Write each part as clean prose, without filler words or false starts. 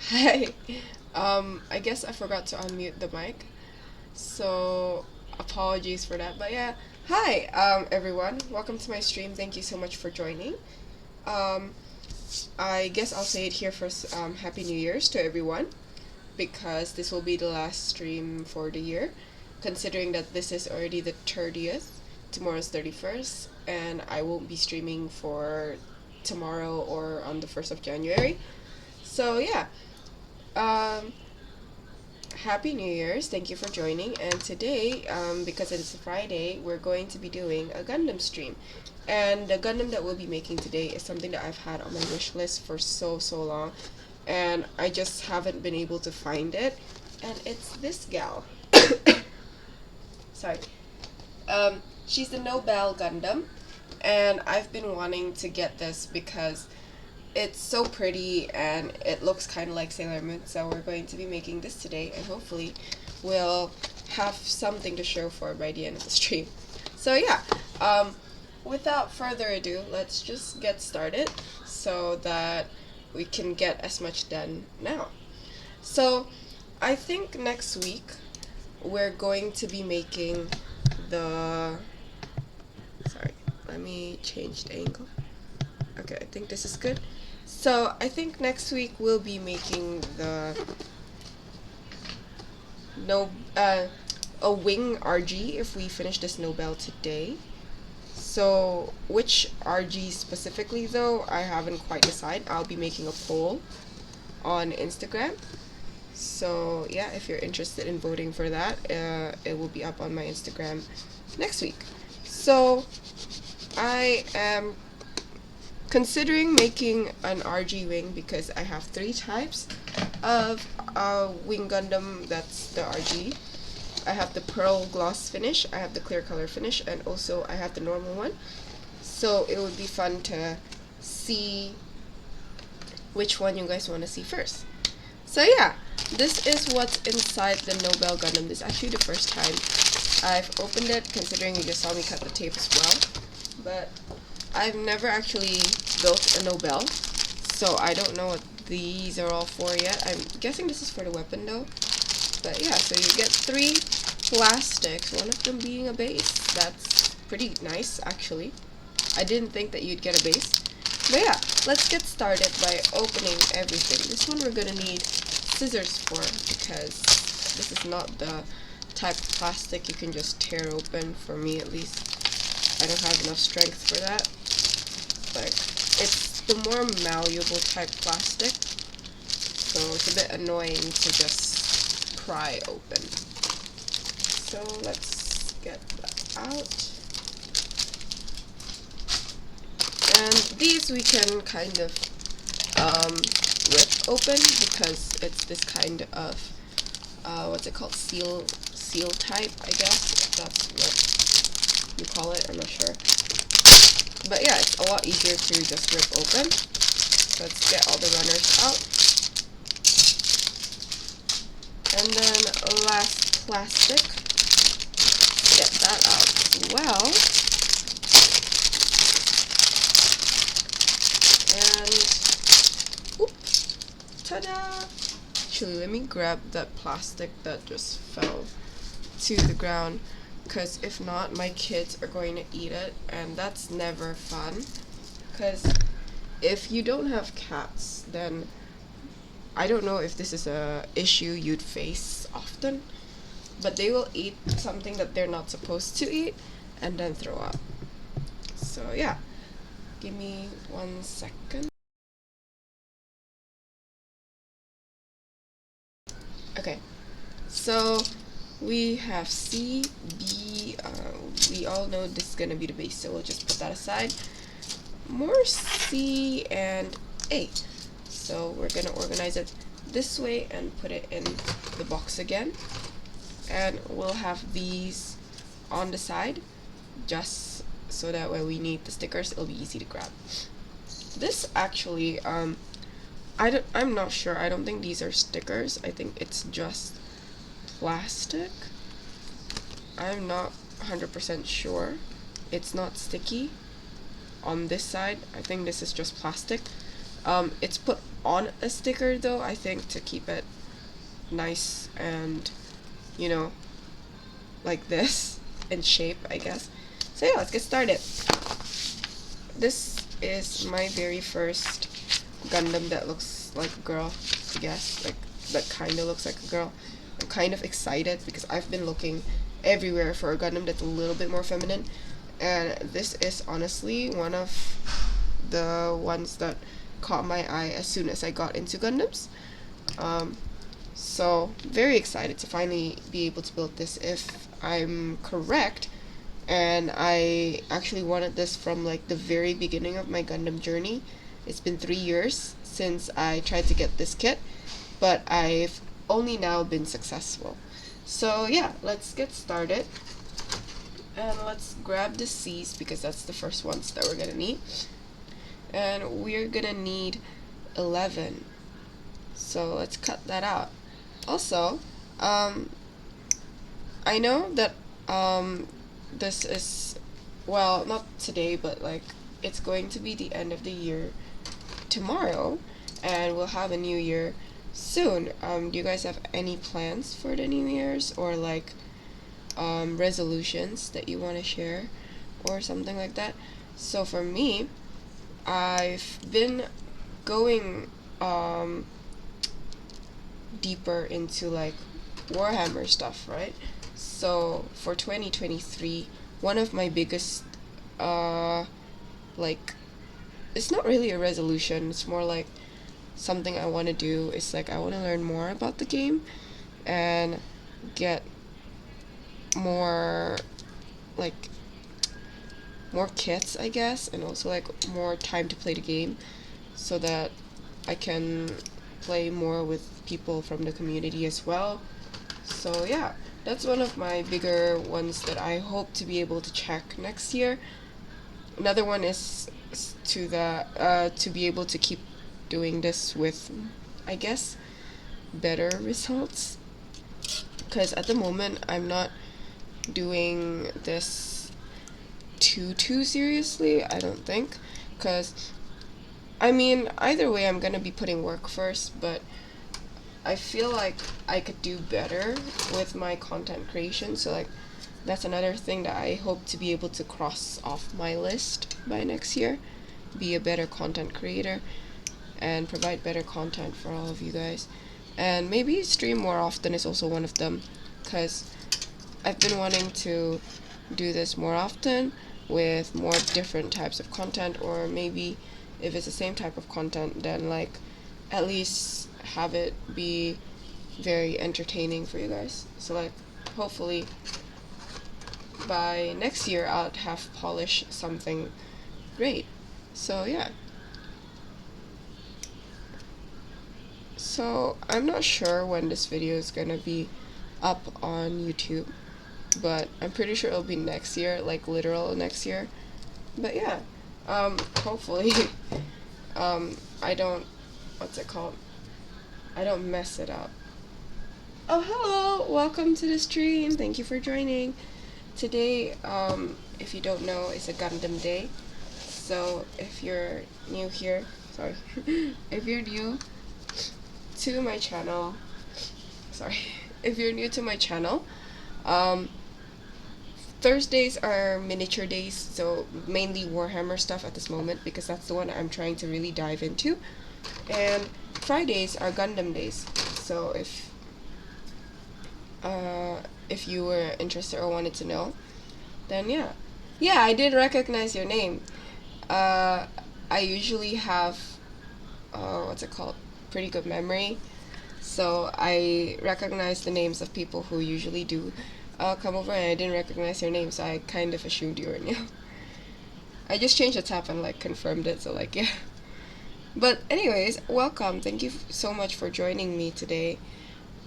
Hi. I guess I forgot to unmute the mic, so apologies for that. But yeah, hi, everyone. Welcome to my stream. Thank you so much for joining. Um, I guess I'll say it here first. Happy New Year's to everyone, because this will be the last stream for the year, considering that this is already the 30th. Tomorrow's 31st, and I won't be streaming for tomorrow or on the 1st of January. So yeah. Um, Happy New Year's. Thank you for joining. And today, because it's a Friday, we're going to be doing a Gundam stream. And the Gundam that we'll be making today is something that I've had on my wish list for so long. And I just haven't been able to find it. And it's this gal. Sorry. She's the Nobell Gundam. And I've been wanting to get this because it's so pretty and it looks kind of like Sailor Moon, so we're going to be making this today, and hopefully we'll have something to show for by the end of the stream. So yeah, without further ado, let's just get started so that we can get as much done now. So I think next week we're going to be making the... Sorry, let me change the angle. Okay, I think this is good. So I think next week we'll be making the no a wing RG if we finish this Nobel today. So which RG specifically though, I haven't quite decided. I'll be making a poll on Instagram. So yeah, if you're interested in voting for that, it will be up on my Instagram next week. So I am considering making an RG wing because I have 3 types of wing Gundam that's the RG. I have the pearl gloss finish, I have the clear color finish, and also I have the normal one. So it would be fun to see which one you guys want to see first. So yeah, this is what's inside the Nobel Gundam. This is actually the first time I've opened it, considering you just saw me cut the tape as well. But I've never actually built a Nobel, so I don't know what these are all for yet. I'm guessing this is for the weapon though. But yeah, so you get 3 plastics, one of them being a base. That's pretty nice actually. I didn't think that you'd get a base. But yeah, let's get started by opening everything. This one we're gonna need scissors for because this is not the type of plastic you can just tear open, for me at least. I don't have enough strength for that. Like, it's the more malleable type plastic, so it's a bit annoying to just pry open. So let's get that out. And these we can kind of rip open because it's this kind of what's it called, seal type, I guess, if that's what you call it, I'm not sure. But yeah, it's a lot easier to just rip open. Let's get all the runners out. And then last plastic, get that out as well. And, oop, ta-da! Actually, let me grab that plastic that just fell to the ground, because if not, my kids are going to eat it, and that's never fun. Because if you don't have cats, then I don't know if this is a issue you'd face often, but they will eat something that they're not supposed to eat and then throw up. So yeah, give me 1 second. Okay, so we have C, B, we all know this is going to be the base, so we'll just put that aside. More C and A. So we're going to organize it this way and put it in the box again. And we'll have these on the side, just so that when we need the stickers, it'll be easy to grab. This actually, I'm not sure. I don't think these are stickers. I think it's just plastic. I'm not 100% sure. It's not sticky on this side. I think this is just plastic. It's put on a sticker though, I think, to keep it nice and, you know, like this in shape, I guess. So yeah, let's get started. This is my very first Gundam that looks like a girl, I guess, like that kind of looks like a girl. I'm kind of excited because I've been looking everywhere for a Gundam that's a little bit more feminine, and this is honestly one of the ones that caught my eye as soon as I got into Gundams. So very excited to finally be able to build this if I'm correct. And I actually wanted this from like the very beginning of my Gundam journey. It's been 3 years since I tried to get this kit, but I've only now been successful. So yeah, let's get started. And let's grab the C's because that's the first ones that we're gonna need. And we're gonna need 11. So let's cut that out. Also, I know that this is, well, not today, but like it's going to be the end of the year tomorrow, and we'll have a new year soon. Do you guys have any plans for the New Year's, or like resolutions that you want to share or something like that? So for me, I've been going deeper into like Warhammer stuff, right? So for 2023, one of my biggest like, it's not really a resolution, it's more like something I want to do is like I want to learn more about the game and get more like more kits, I guess, and also like more time to play the game so that I can play more with people from the community as well. So yeah, that's one of my bigger ones that I hope to be able to check next year. Another one is to be able to keep doing this with, I guess, better results, because at the moment I'm not doing this too seriously, I don't think, because I mean either way I'm gonna be putting work first, but I feel like I could do better with my content creation, so like that's another thing that I hope to be able to cross off my list by next year. Be a better content creator and provide better content for all of you guys. And maybe stream more often is also one of them, because I've been wanting to do this more often with more different types of content, or maybe if it's the same type of content, then like at least have it be very entertaining for you guys. So like hopefully by next year I'll have polished something great. So yeah. So I'm not sure when this video is gonna be up on YouTube, but I'm pretty sure it'll be next year, like literal next year. But yeah, hopefully I don't, what's it called, I don't mess it up. Oh, hello! Welcome to the stream. Thank you for joining. Today, if you don't know, is a Gundam day. So if you're new here, sorry, if you're new to my channel, if you're new to my channel, Thursdays are miniature days, so mainly Warhammer stuff at this moment, because that's the one I'm trying to really dive into. And Fridays are Gundam days, so if you were interested or wanted to know, then yeah. Yeah, I did recognize your name. I usually have, what's it called, pretty good memory, so I recognize the names of people who usually do come over, and I didn't recognize your name, so I kind of assumed you were new. I just changed the tab and like confirmed it, so like yeah. But anyways, welcome. Thank you so much for joining me today.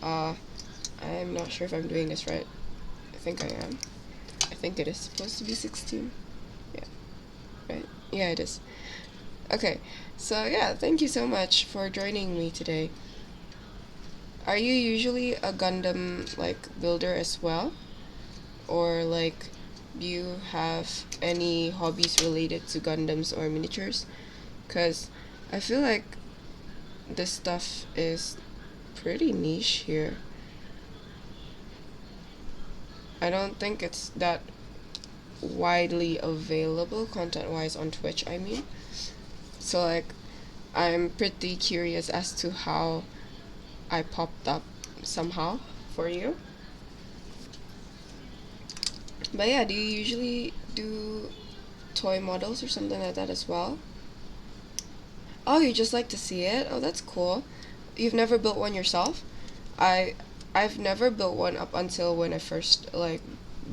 I'm not sure if I'm doing this right. I think I am. I think it is supposed to be 16. Yeah. Right? Yeah, it is. Okay. So yeah, thank you so much for joining me today. Are you usually a Gundam like builder as well? Or like do you have any hobbies related to Gundams or miniatures? Because I feel like this stuff is pretty niche here. I don't think it's that widely available content-wise on Twitch, I mean. So like, I'm pretty curious as to how I popped up somehow for you. But yeah, do you usually do toy models or something like that as well? Oh, you just like to see it? Oh, that's cool. You've never built one yourself? I I've never built one up until when I first like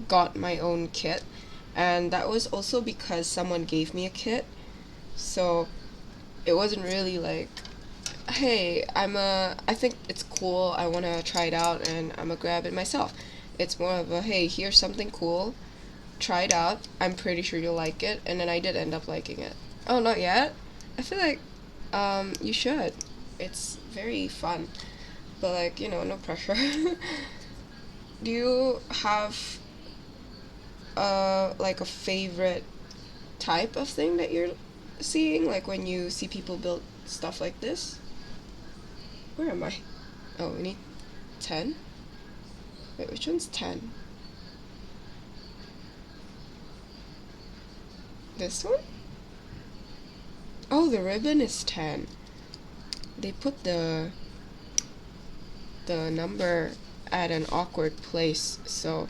got my own kit, and that was also because someone gave me a kit. So it wasn't really like, hey, I think it's cool, I want to try it out and I'm gonna grab it myself. It's more of a, hey, here's something cool, try it out, I'm pretty sure you'll like it, and then I did end up liking it. Oh, not yet? I feel like you should. It's very fun. But like, no pressure. Do you have like a favorite type of thing that you're seeing, like when you see people build stuff like this? Where am I? Oh, we need 10? Wait, which one's 10? This one? Oh, the ribbon is 10. They put the number at an awkward place, so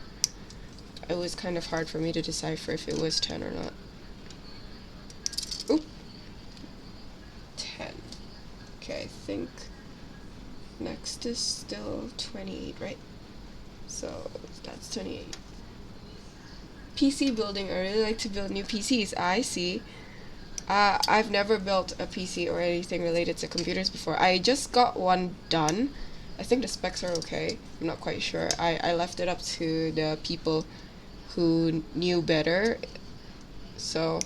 it was kind of hard for me to decipher if it was 10 or not. Oop. 10. Okay, I think next is still 28, right? So that's 28. PC building. I really like to build new PCs. I see. I've never built a PC or anything related to computers before. I just got one done. I think the specs are okay. I'm not quite sure. I left it up to the people who knew better. So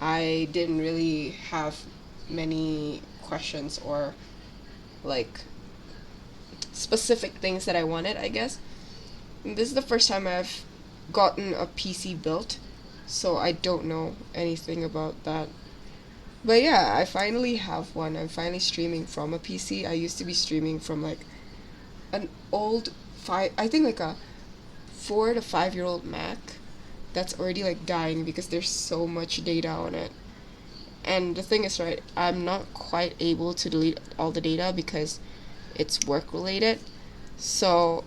I didn't really have many questions or like specific things that I wanted, I guess. And this is the first time I've gotten a PC built, so I don't know anything about that. But yeah, I finally have one. I'm finally streaming from a PC. I used to be streaming from like an old I think like a 4 to 5 year old Mac that's already like dying because there's so much data on it. And the thing is, right, I'm not quite able to delete all the data because it's work related. So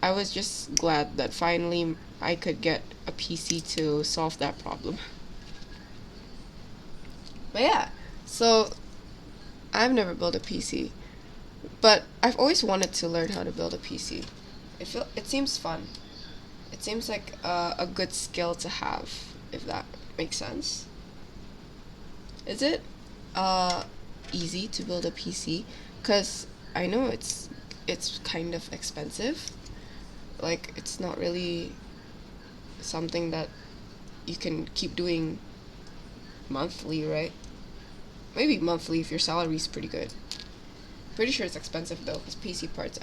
I was just glad that finally I could get a PC to solve that problem. But yeah, so I've never built a PC, but I've always wanted to learn how to build a PC. It seems fun. It seems like a good skill to have, if that makes sense. Is it easy to build a PC? Because I know it's kind of expensive. Like, it's not really something that you can keep doing monthly, right? Maybe monthly if your salary is pretty good. Pretty sure it's expensive though, because PC parts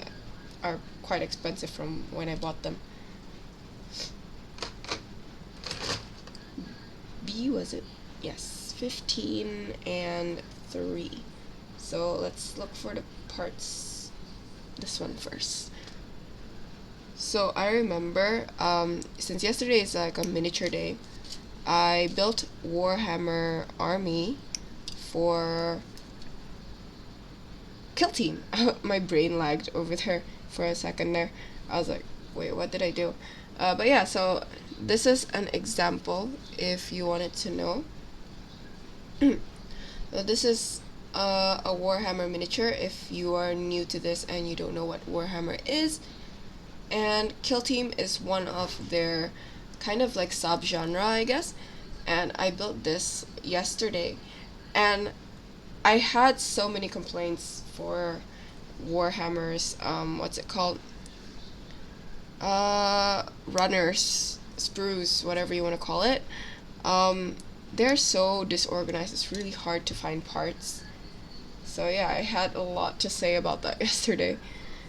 are quite expensive from when I bought them. B, was it? Yes, 15 and 3. So let's look for the parts. This one first. So I remember, since yesterday is like a miniature day, I built Warhammer Army for Kill Team. My brain lagged over there for a second there. I was like, wait, what did I do? But yeah, so this is an example if you wanted to know. So this is a Warhammer miniature if you are new to this and you don't know what Warhammer is. And Kill Team is one of their kind of like subgenre, I guess. And I built this yesterday. And I had so many complaints for Warhammer's, what's it called? Runners, sprues, whatever you want to call it. They're so disorganized, it's really hard to find parts. So yeah, I had a lot to say about that yesterday.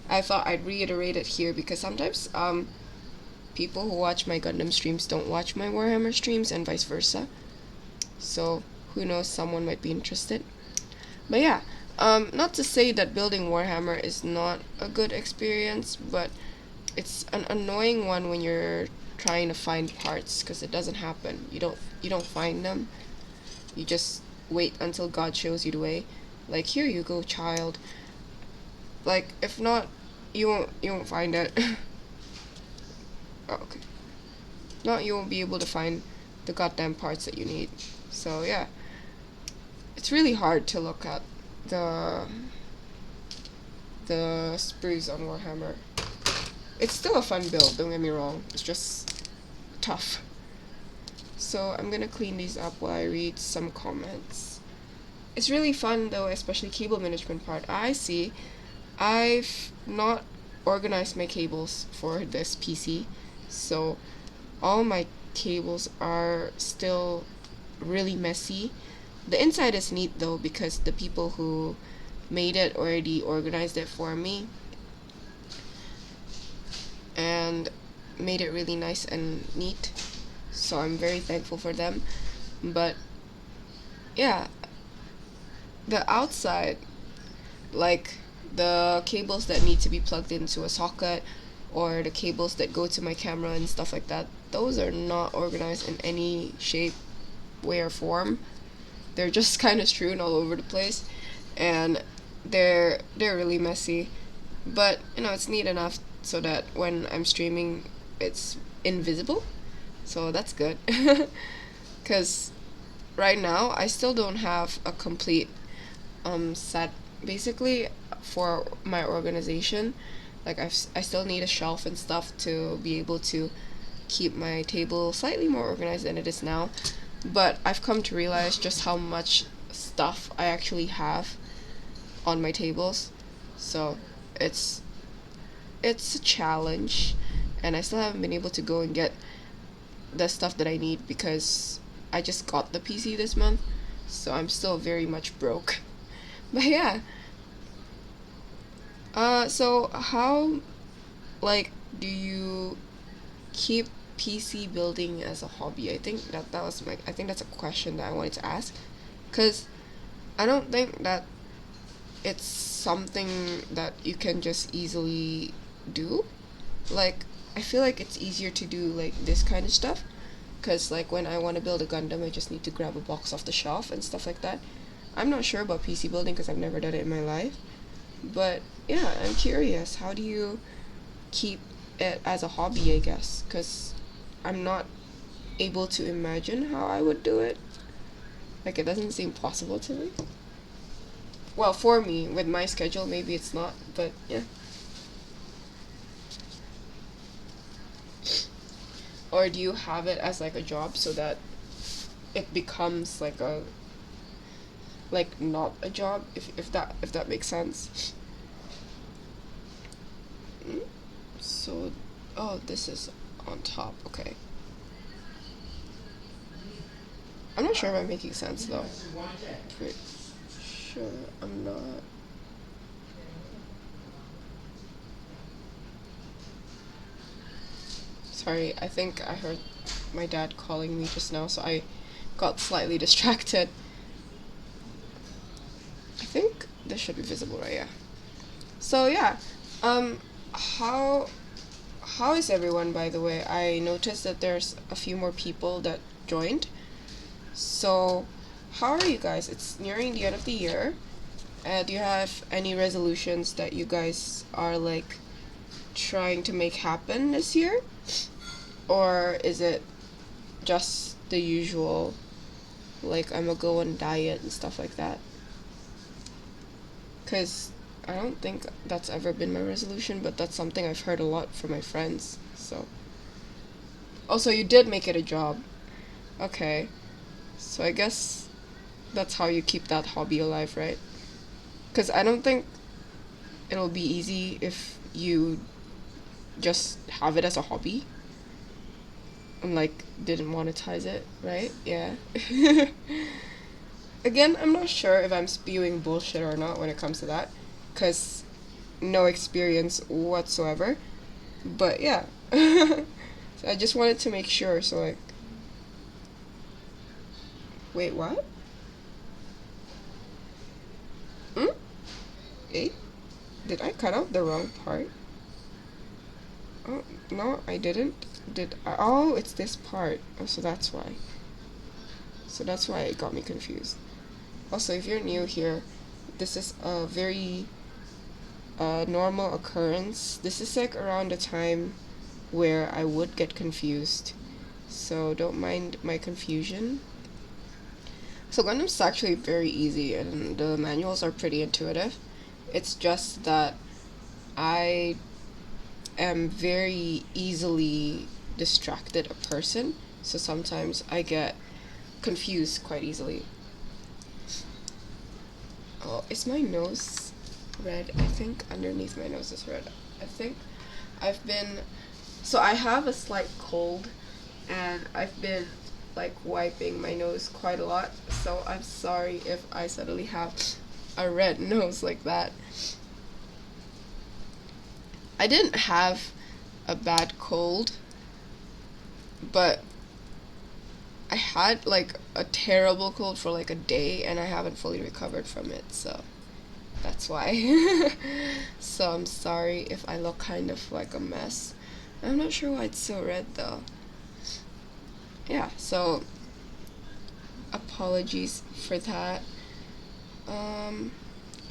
I thought I'd reiterate it here because sometimes people who watch my Gundam streams don't watch my Warhammer streams and vice versa. So who knows, someone might be interested. But yeah, not to say that building Warhammer is not a good experience, but it's an annoying one when you're trying to find parts because it doesn't happen. You don't find them. You just wait until God shows you the way. Like, here you go, child. Like, if not, you won't find it. Oh, okay. Not you won't be able to find the goddamn parts that you need. So yeah, it's really hard to look at the sprues on Warhammer. It's still a fun build, don't get me wrong. It's just tough. So I'm gonna clean these up while I read some comments. It's really fun though, especially cable management part. I see. I've not organized my cables for this PC, so all my cables are still really messy. The inside is neat though because the people who made it already organized it for me and made it really nice and neat. So I'm very thankful for them. But yeah, the outside, like the cables that need to be plugged into a socket or the cables that go to my camera and stuff like that, those are not organized in any shape, way, or form. They're just kind of strewn all over the place, and they're really messy. But it's neat enough so that when I'm streaming, it's invisible. So that's good. Because right now I still don't have a complete set basically for my organization. Like I still need a shelf and stuff to be able to keep my table slightly more organized than it is now. But I've come to realize just how much stuff I actually have on my tables. So it's a challenge, and I still haven't been able to go and get the stuff that I need because I just got the PC this month, so I'm still very much broke. But yeah. So how, like, do you keep PC building as a hobby? I think I think that's a question that I wanted to ask, cause I don't think that it's something that you can just easily do. Like, I feel like it's easier to do like this kind of stuff, cause like when I want to build a Gundam, I just need to grab a box off the shelf and stuff like that. I'm not sure about PC building because I've never done it in my life. But yeah, I'm curious. How do you keep it as a hobby, I guess? Because I'm not able to imagine how I would do it. Like, it doesn't seem possible to me. Well, for me, with my schedule, maybe it's not, but yeah. Or do you have it as like a job so that it becomes like not a job, if that makes sense. So, oh, this is on top. Okay. I'm not sure if I'm making sense though. Pretty sure I'm not. Sorry, I think I heard my dad calling me just now, so I got slightly distracted. I think this should be visible, right? Yeah. So yeah, how is everyone, by the way? I noticed that there's a few more people that joined. So, how are you guys? It's nearing the end of the year. Do you have any resolutions that you guys are like trying to make happen this year? Or is it just the usual, like I'm gonna go on diet and stuff like that? Because I don't think that's ever been my resolution, but that's something I've heard a lot from my friends. So, also, you did make it a job. Okay, so I guess that's how you keep that hobby alive, right? Because I don't think it'll be easy if you just have it as a hobby and like didn't monetize it, right? Yeah. Again, I'm not sure if I'm spewing bullshit or not when it comes to that, because no experience whatsoever. But yeah. So I just wanted to make sure, so like. Wait, what? 8? Did I cut out the wrong part? Oh, no, I didn't. Did I? Oh, it's this part. Oh, so that's why. So that's why it got me confused. Also, if you're new here, this is a very normal occurrence. This is like around the time where I would get confused. So don't mind my confusion. So Gundam's actually very easy and the manuals are pretty intuitive. It's just that I am very easily distracted a person, so sometimes I get confused quite easily. Oh, is my nose red? I think underneath my nose is red. I think so I have a slight cold and I've been like wiping my nose quite a lot, so I'm sorry if I suddenly have a red nose like that. I didn't have a bad cold, but I had like a terrible cold for like a day and I haven't fully recovered from it, so that's why. So I'm sorry if I look kind of like a mess. I'm not sure why it's so red though. Yeah, so apologies for that. I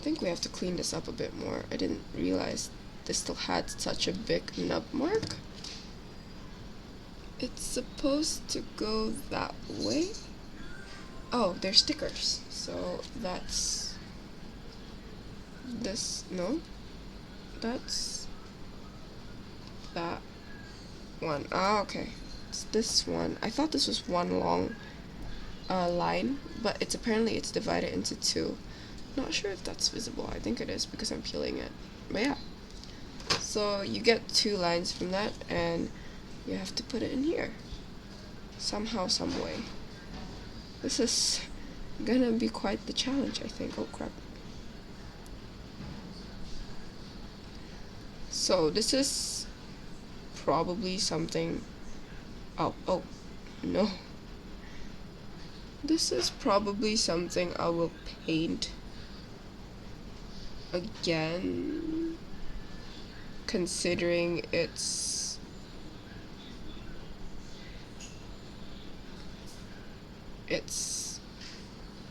think we have to clean this up a bit more. I didn't realize this still had such a big nub mark. It's supposed to go that way. Oh, they're stickers. So that's this. No, that's that one. Ah, okay. It's this one. I thought this was one long line, but it's divided into two. Not sure if that's visible. I think it is because I'm peeling it. But yeah. So you get 2 lines from that, and you have to put it in here. Somehow, some way. This is gonna be quite the challenge, I think. Oh crap. So this is probably something. Oh, no. This is probably something I will paint again, considering it's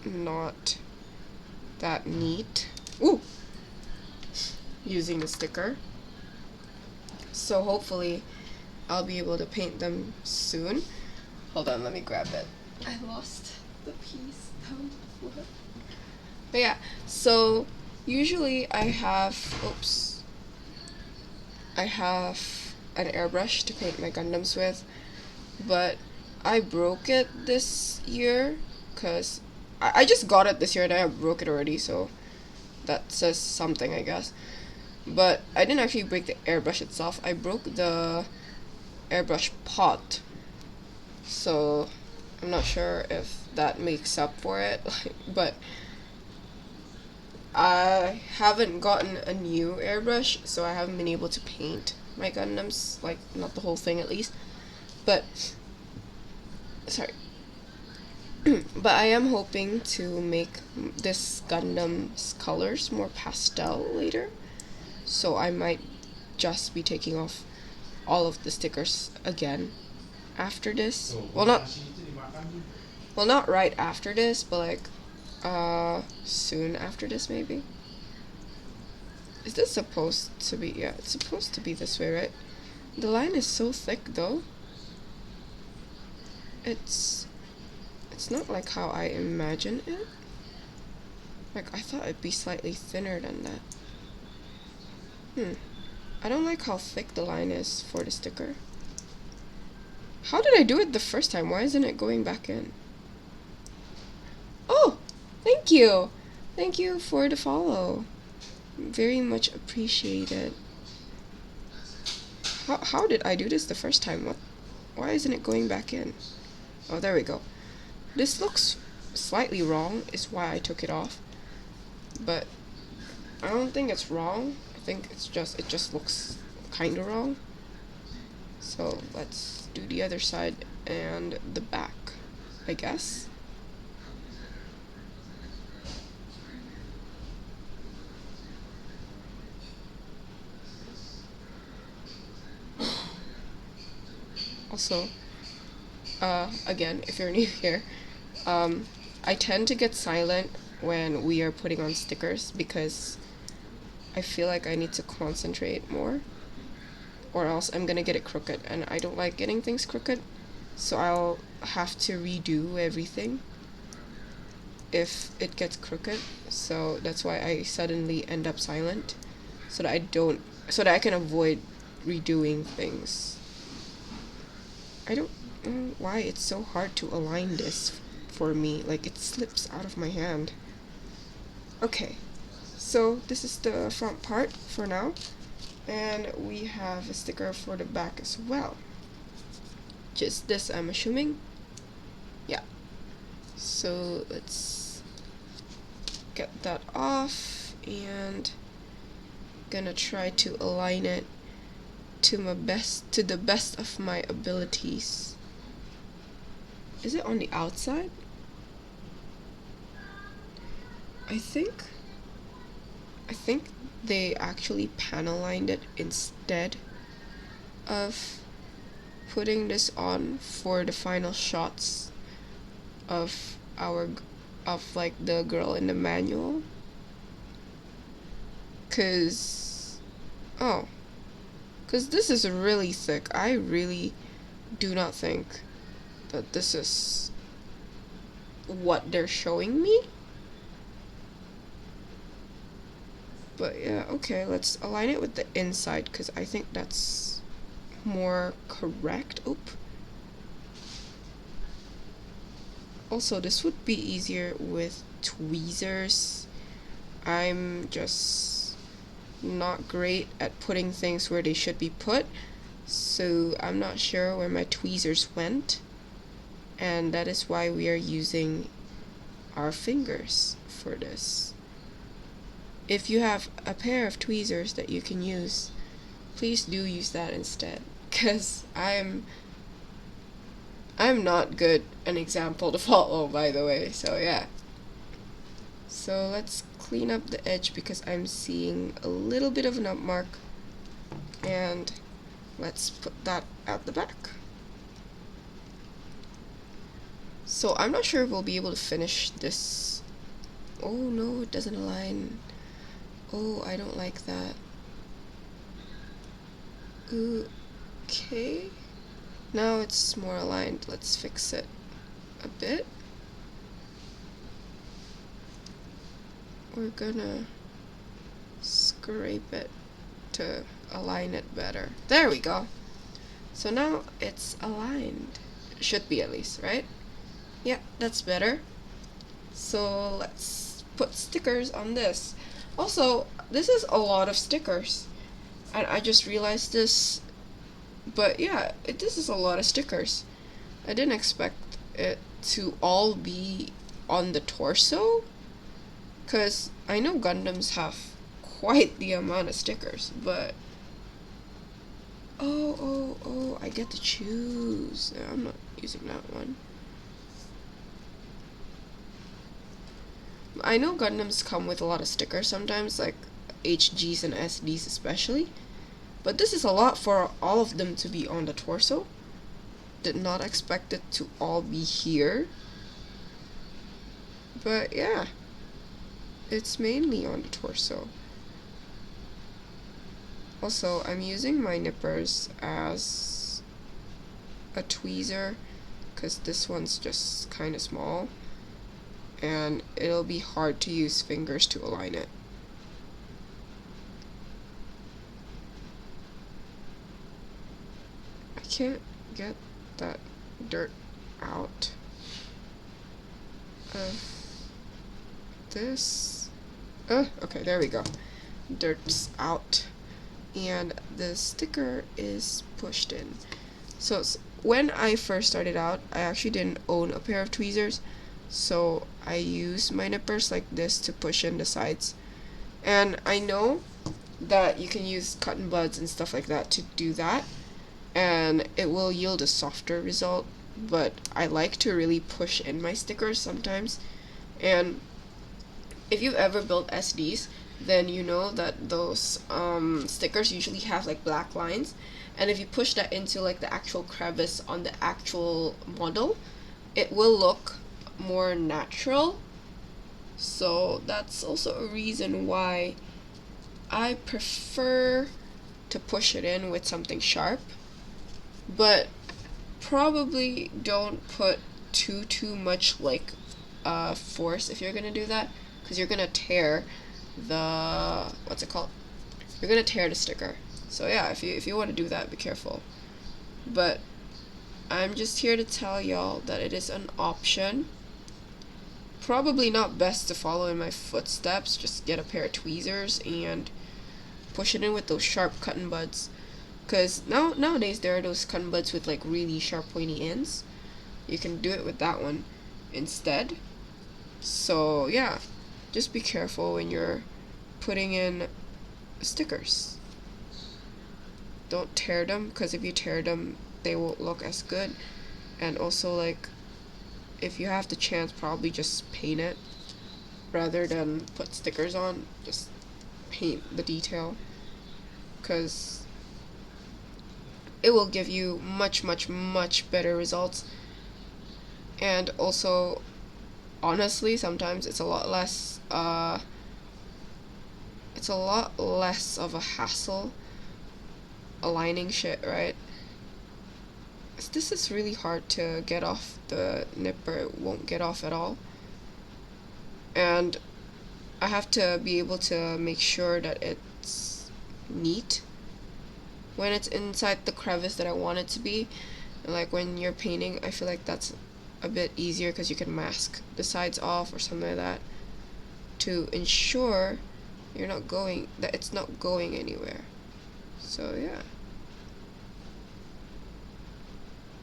not that neat. Ooh! Using the sticker. So hopefully I'll be able to paint them soon. Hold on, let me grab it. I lost the piece. But yeah, so usually I have an airbrush to paint my Gundams with, but I broke it this year because I just got it this year and I broke it already, so that says something, I guess. But I didn't actually break the airbrush itself. I broke the airbrush pot, so I'm not sure if that makes up for it. But I haven't gotten a new airbrush, so I haven't been able to paint my Gundams, like not the whole thing at least, but sorry. But I am hoping to make this Gundam's colors more pastel later, so I might just be taking off all of the stickers again after this. Well, not right after this, but like soon after this maybe. Is this supposed to be? Yeah, it's supposed to be this way, right? The line is so thick though. It's not like how I imagine it. Like I thought it'd be slightly thinner than that. I don't like how thick the line is for the sticker. How did I do it the first time? Why isn't it going back in? Oh, thank you. Thank you for the follow. Very much appreciated. How did I do this the first time? Why isn't it going back in? Oh, there we go. This looks slightly wrong, is why I took it off. But I don't think it's wrong. I think it just looks kind of wrong. So let's do the other side and the back, I guess. Also, again, if you're new here, I tend to get silent when we are putting on stickers because I feel like I need to concentrate more, or else I'm gonna get it crooked, and I don't like getting things crooked, so I'll have to redo everything if it gets crooked. So that's why I suddenly end up silent, so that I can avoid redoing things. I don't know why it's so hard to align this for me. Like, it slips out of my hand. Okay, so this is the front part for now, and we have a sticker for the back as well. Just this, I'm assuming. Yeah. So let's get that off, and gonna try to align it to the best of my abilities. Is it on the outside? I think they actually panel lined it instead of putting this on for the final shots of like the girl in the manual. Cause this is really thick. I really do not think that this is what they're showing me. But yeah, okay, let's align it with the inside because I think that's more correct. Oop. Also, this would be easier with tweezers. I'm just not great at putting things where they should be put, so I'm not sure where my tweezers went, and that is why we are using our fingers for this. If you have a pair of tweezers that you can use, please do use that instead, because I'm not good an example to follow, by the way, so yeah. So let's clean up the edge because I'm seeing a little bit of an up mark, and let's put that at the back. So I'm not sure if we'll be able to finish this. Oh no, it doesn't align. Oh, I don't like that. Okay. Now it's more aligned. Let's fix it a bit. We're gonna scrape it to align it better. There we go. So now it's aligned. Should be, at least, right? Yeah, that's better. So let's put stickers on this. Also, this is a lot of stickers, and I just realized this. But yeah, this is a lot of stickers. I didn't expect it to all be on the torso, because I know Gundams have quite the amount of stickers, but oh, I get to choose. I'm not using that one. I know Gundams come with a lot of stickers sometimes, like HGs and SDs especially, but this is a lot for all of them to be on the torso. Did not expect it to all be here, but yeah, it's mainly on the torso. Also, I'm using my nippers as a tweezer because this one's just kind of small, and it'll be hard to use fingers to align it. I can't get that dirt out of this. Okay, there we go. Dirt's out, and the sticker is pushed in. So when I first started out, I actually didn't own a pair of tweezers, so I used my nippers like this to push in the sides. And I know that you can use cotton buds and stuff like that to do that, and it will yield a softer result, but I like to really push in my stickers sometimes. And if you've ever built SDs, then you know that those stickers usually have like black lines, and if you push that into like the actual crevice on the actual model, it will look more natural. So that's also a reason why I prefer to push it in with something sharp. But probably don't put too much like force if you're gonna do that, because you're gonna tear the, what's it called, you're gonna tear the sticker. So yeah, if you want to do that, be careful. But I'm just here to tell y'all that it is an option. Probably not best to follow in my footsteps. Just get a pair of tweezers and push it in with those sharp cutting buds. Because nowadays there are those cutting buds with like really sharp pointy ends. You can do it with that one instead. So yeah, just be careful when you're putting in stickers. Don't tear them, because if you tear them, they won't look as good. And also, like, if you have the chance, probably just paint it rather than put stickers on. Just paint the detail, because it will give you much better results. And also, honestly, sometimes it's a lot less of a hassle aligning shit, right? This is really hard to get off the nipper. It won't get off at all. And I have to be able to make sure that it's neat when it's inside the crevice that I want it to be. And like when you're painting, I feel like that's a bit easier because you can mask the sides off or something like that to ensure that it's not going anywhere. So yeah,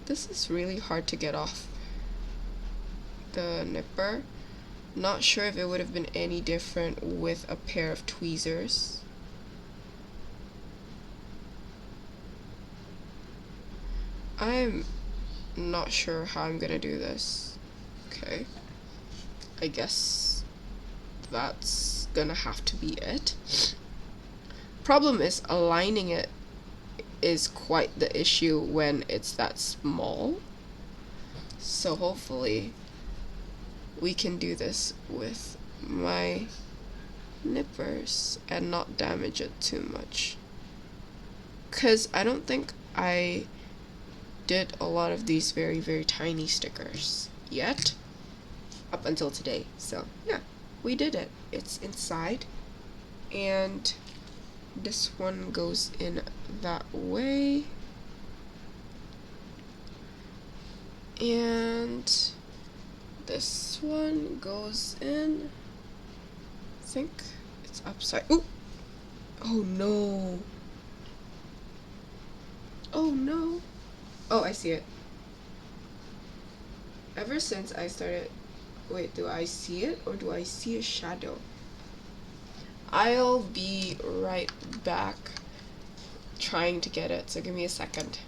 this is really hard to get off the nipper. Not sure if it would have been any different with a pair of tweezers. I'm not sure how I'm gonna do this. Okay, I guess that's gonna have to be it. Problem is, aligning it is quite the issue when it's that small. So hopefully we can do this with my nippers and not damage it too much. Because I don't think I did a lot of these very tiny stickers yet, up until today. So yeah, we did it. It's inside, and this one goes in that way, and this one goes in, I think it's upside. Ooh! Oh no! Oh no! Oh, I see it. Ever since I started... Wait, do I see it or do I see a shadow? I'll be right back trying to get it, so give me a second.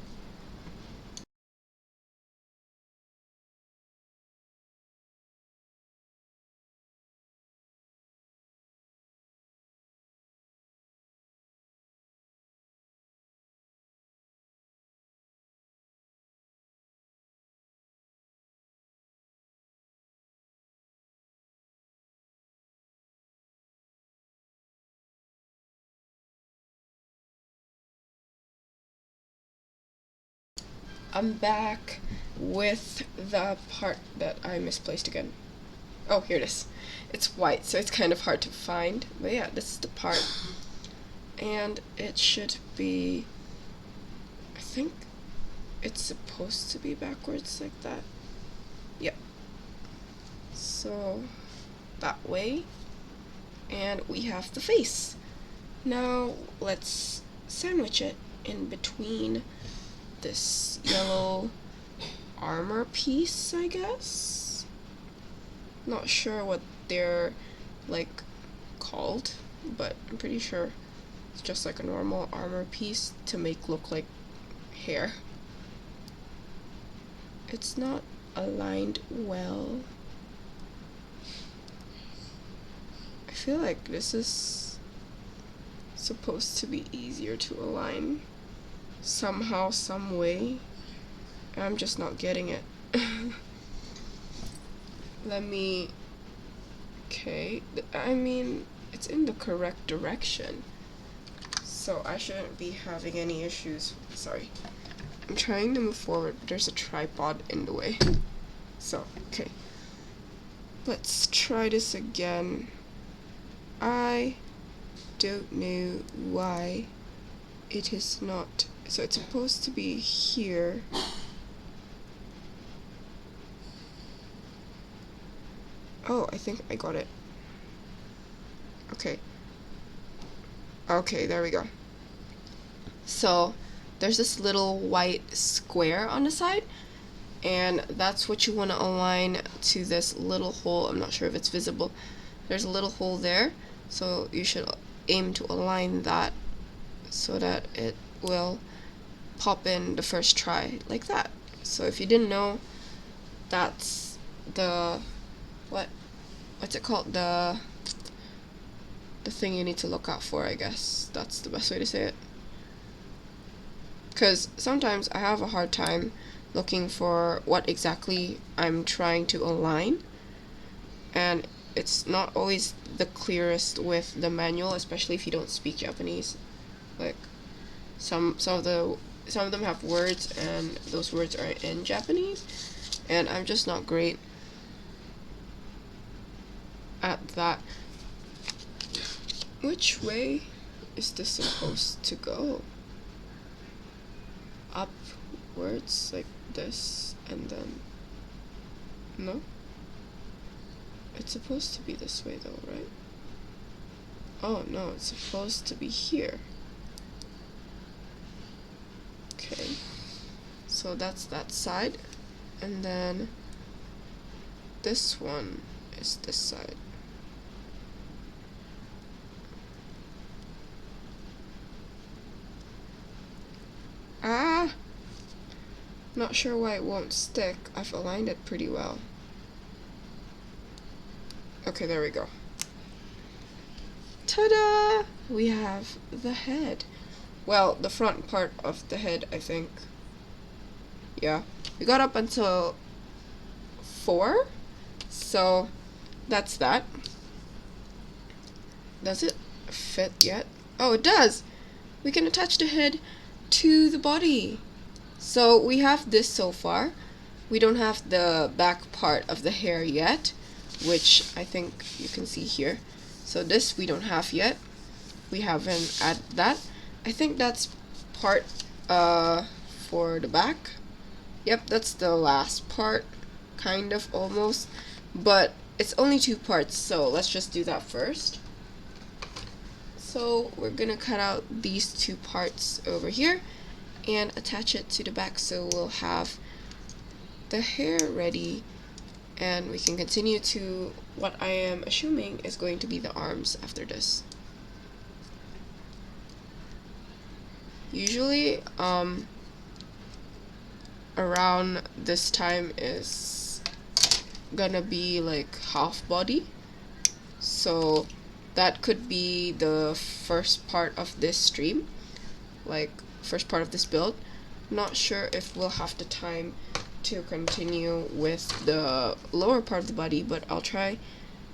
I'm back with the part that I misplaced again. Oh, here it is. It's white, so it's kind of hard to find. But yeah, this is the part. And it should be... I think it's supposed to be backwards like that. Yep. So, that way. And we have the face. Now, let's sandwich it in between this yellow armor piece, I guess. Not sure what they're like called, but I'm pretty sure it's just like a normal armor piece to make look like hair. It's not aligned well. I feel like this is supposed to be easier to align. somehow, some way. I'm just not getting it. Let me... Okay, I mean, it's in the correct direction, so I shouldn't be having any issues. Sorry. I'm trying to move forward. There's a tripod in the way. So, okay. Let's try this again. I don't know why it is not. So it's supposed to be here. Oh, I think I got it. Okay. Okay, there we go. So there's this little white square on the side, and that's what you want to align to this little hole. I'm not sure if it's visible. There's a little hole there, so you should aim to align that so that it will pop in the first try, like that. So if you didn't know, that's the what's it called, the thing you need to look out for, I guess. That's the best way to say it. Because sometimes I have a hard time looking for what exactly I'm trying to align, and it's not always the clearest with the manual, especially if you don't speak Japanese. Like some of them have words, and those words are in Japanese, and I'm just not great at that. Which way is this supposed to go? Upwards, like this, and then... No? It's supposed to be this way though, right? Oh no, it's supposed to be here. Okay. So that's that side, and then this one is this side. Ah! Not sure why it won't stick. I've aligned it pretty well. Okay, there we go. Ta-da! We have the head. Well, the front part of the head, I think. Yeah. We got up until 4. So, that's that. Does it fit yet? Oh, it does! We can attach the head to the body. So we have this so far. We don't have the back part of the hair yet, which I think you can see here. So this we don't have yet. We haven't added that. I think that's part for the back. Yep, that's the last part, kind of, almost, but it's only 2 parts, so let's just do that first. So we're gonna cut out these 2 parts over here and attach it to the back, so we'll have the hair ready, and we can continue to what I am assuming is going to be the arms after this. Usually around this time is gonna be like half body, so that could be the first part of this stream, like first part of this build. Not sure if we'll have the time to continue with the lower part of the body, but I'll try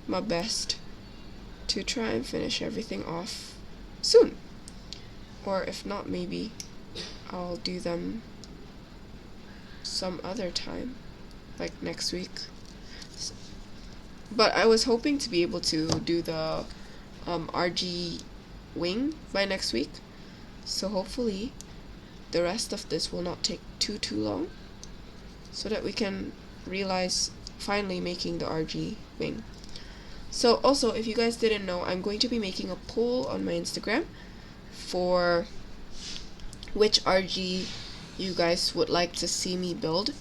my best to try and finish everything off soon. Or if not, maybe I'll do them some other time, like next week. But I was hoping to be able to do the RG wing by next week, so hopefully the rest of this will not take too long, so that we can realize finally making the RG wing. So also, if you guys didn't know, I'm going to be making a poll on my Instagram for which RG you guys would like to see me build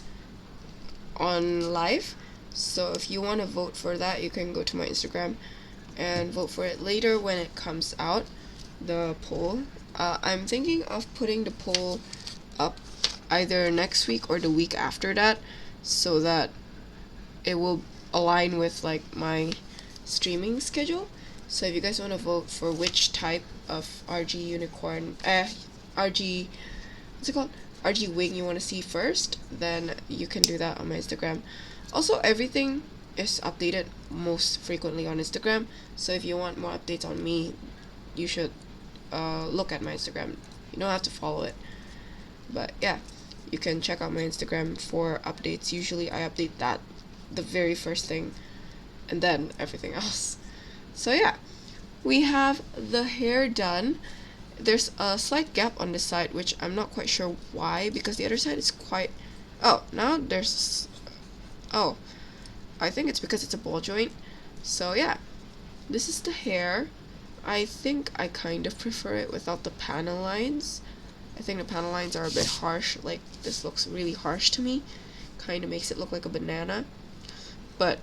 on live. So if you want to vote for that, you can go to my Instagram and vote for it later when it comes out, the poll. I'm thinking of putting the poll up either next week or the week after that, so that it will align with like my streaming schedule. So if you guys want to vote for which type of RG unicorn, RG what's it called, RG wing you want to see first, then you can do that on my Instagram. Also, everything is updated most frequently on Instagram, so if you want more updates on me, you should look at my Instagram. You don't have to follow it, but yeah, you can check out my Instagram for updates. Usually I update that the very first thing and then everything else. So yeah, we have the hair done. There's a slight gap on this side, which I'm not quite sure why, because the other side is quite... Oh, now there's... Oh, I think it's because it's a ball joint. So yeah, this is the hair. I think I kind of prefer it without the panel lines. I think the panel lines are a bit harsh. Like, this looks really harsh to me. Kind of makes it look like a banana. But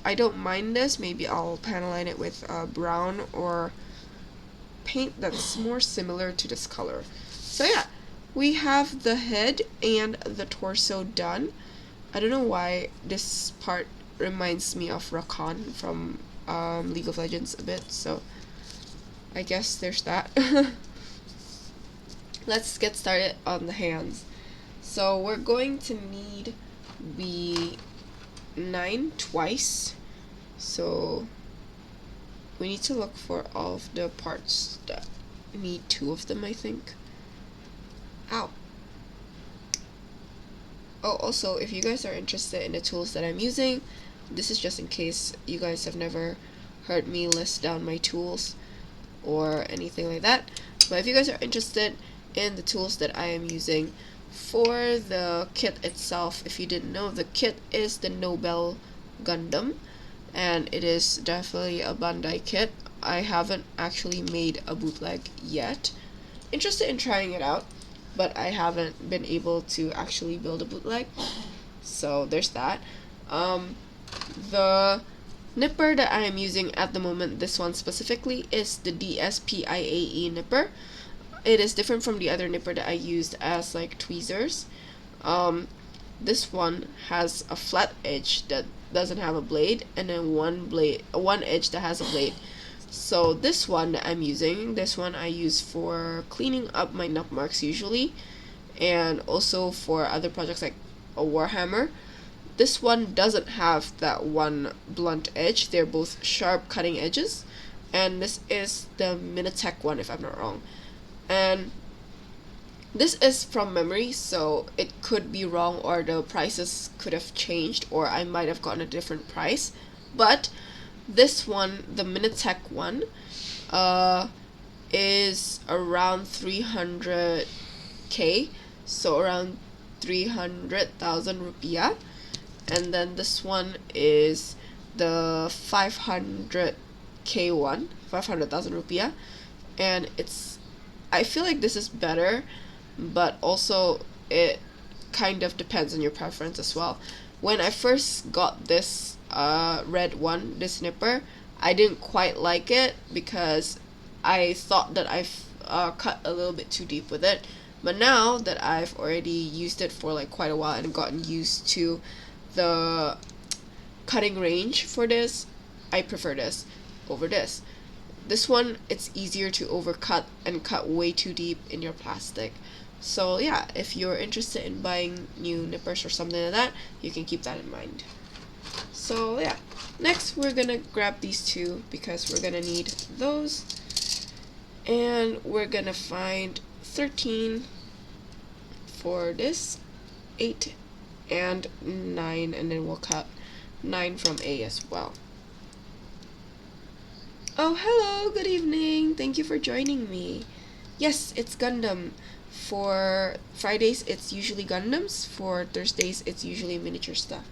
I don't mind this. Maybe I'll panel line it with brown or paint that's more similar to this color. So yeah, we have the head and the torso done. I don't know why this part reminds me of Rakan from League of Legends a bit, so I guess there's that. Let's get started on the hands. So we're going to need the 9 twice. So we need to look for all of the parts that need 2 of them, I think. Ow. Oh, also, if you guys are interested in the tools that I'm using, this is just in case you guys have never heard me list down my tools or anything like that. But if you guys are interested in the tools that I am using for the kit itself, if you didn't know, the kit is the Nobell Gundam, and it is definitely a Bandai kit. I haven't actually made a bootleg yet. Interested in trying it out, but I haven't been able to actually build a bootleg. So there's that. The nipper that I am using at the moment, this one specifically, is the DSPIAE nipper. It is different from the other nipper that I used as like tweezers. This one has a flat edge that doesn't have a blade, and then one edge that has a blade. So this one that I'm using, this one I use for cleaning up my nub marks usually, and also for other projects like a Warhammer. This one doesn't have that one blunt edge. They're both sharp cutting edges, and this is the Minitech one, if I'm not wrong. And this is from memory, so it could be wrong, or the prices could have changed, or I might have gotten a different price. But this one, the Minitech one, is around 300k, so around 300,000 rupiah. And then this one is the 500k one, 500,000 rupiah, and I feel like this is better, but also it kind of depends on your preference as well. When I first got this red one, this nipper, I didn't quite like it because I thought that I've cut a little bit too deep with it. But now that I've already used it for like quite a while and gotten used to the cutting range for this, I prefer this over this. This one, it's easier to overcut and cut way too deep in your plastic. So yeah, if you're interested in buying new nippers or something like that, you can keep that in mind. So yeah, next we're gonna grab these 2 because we're gonna need those, and we're gonna find 13 for this, 8 and 9, and then we'll cut 9 from A as well. Oh, hello, good evening. Thank you for joining me. Yes, it's Gundam. For Fridays, it's usually Gundams. For Thursdays, it's usually miniature stuff.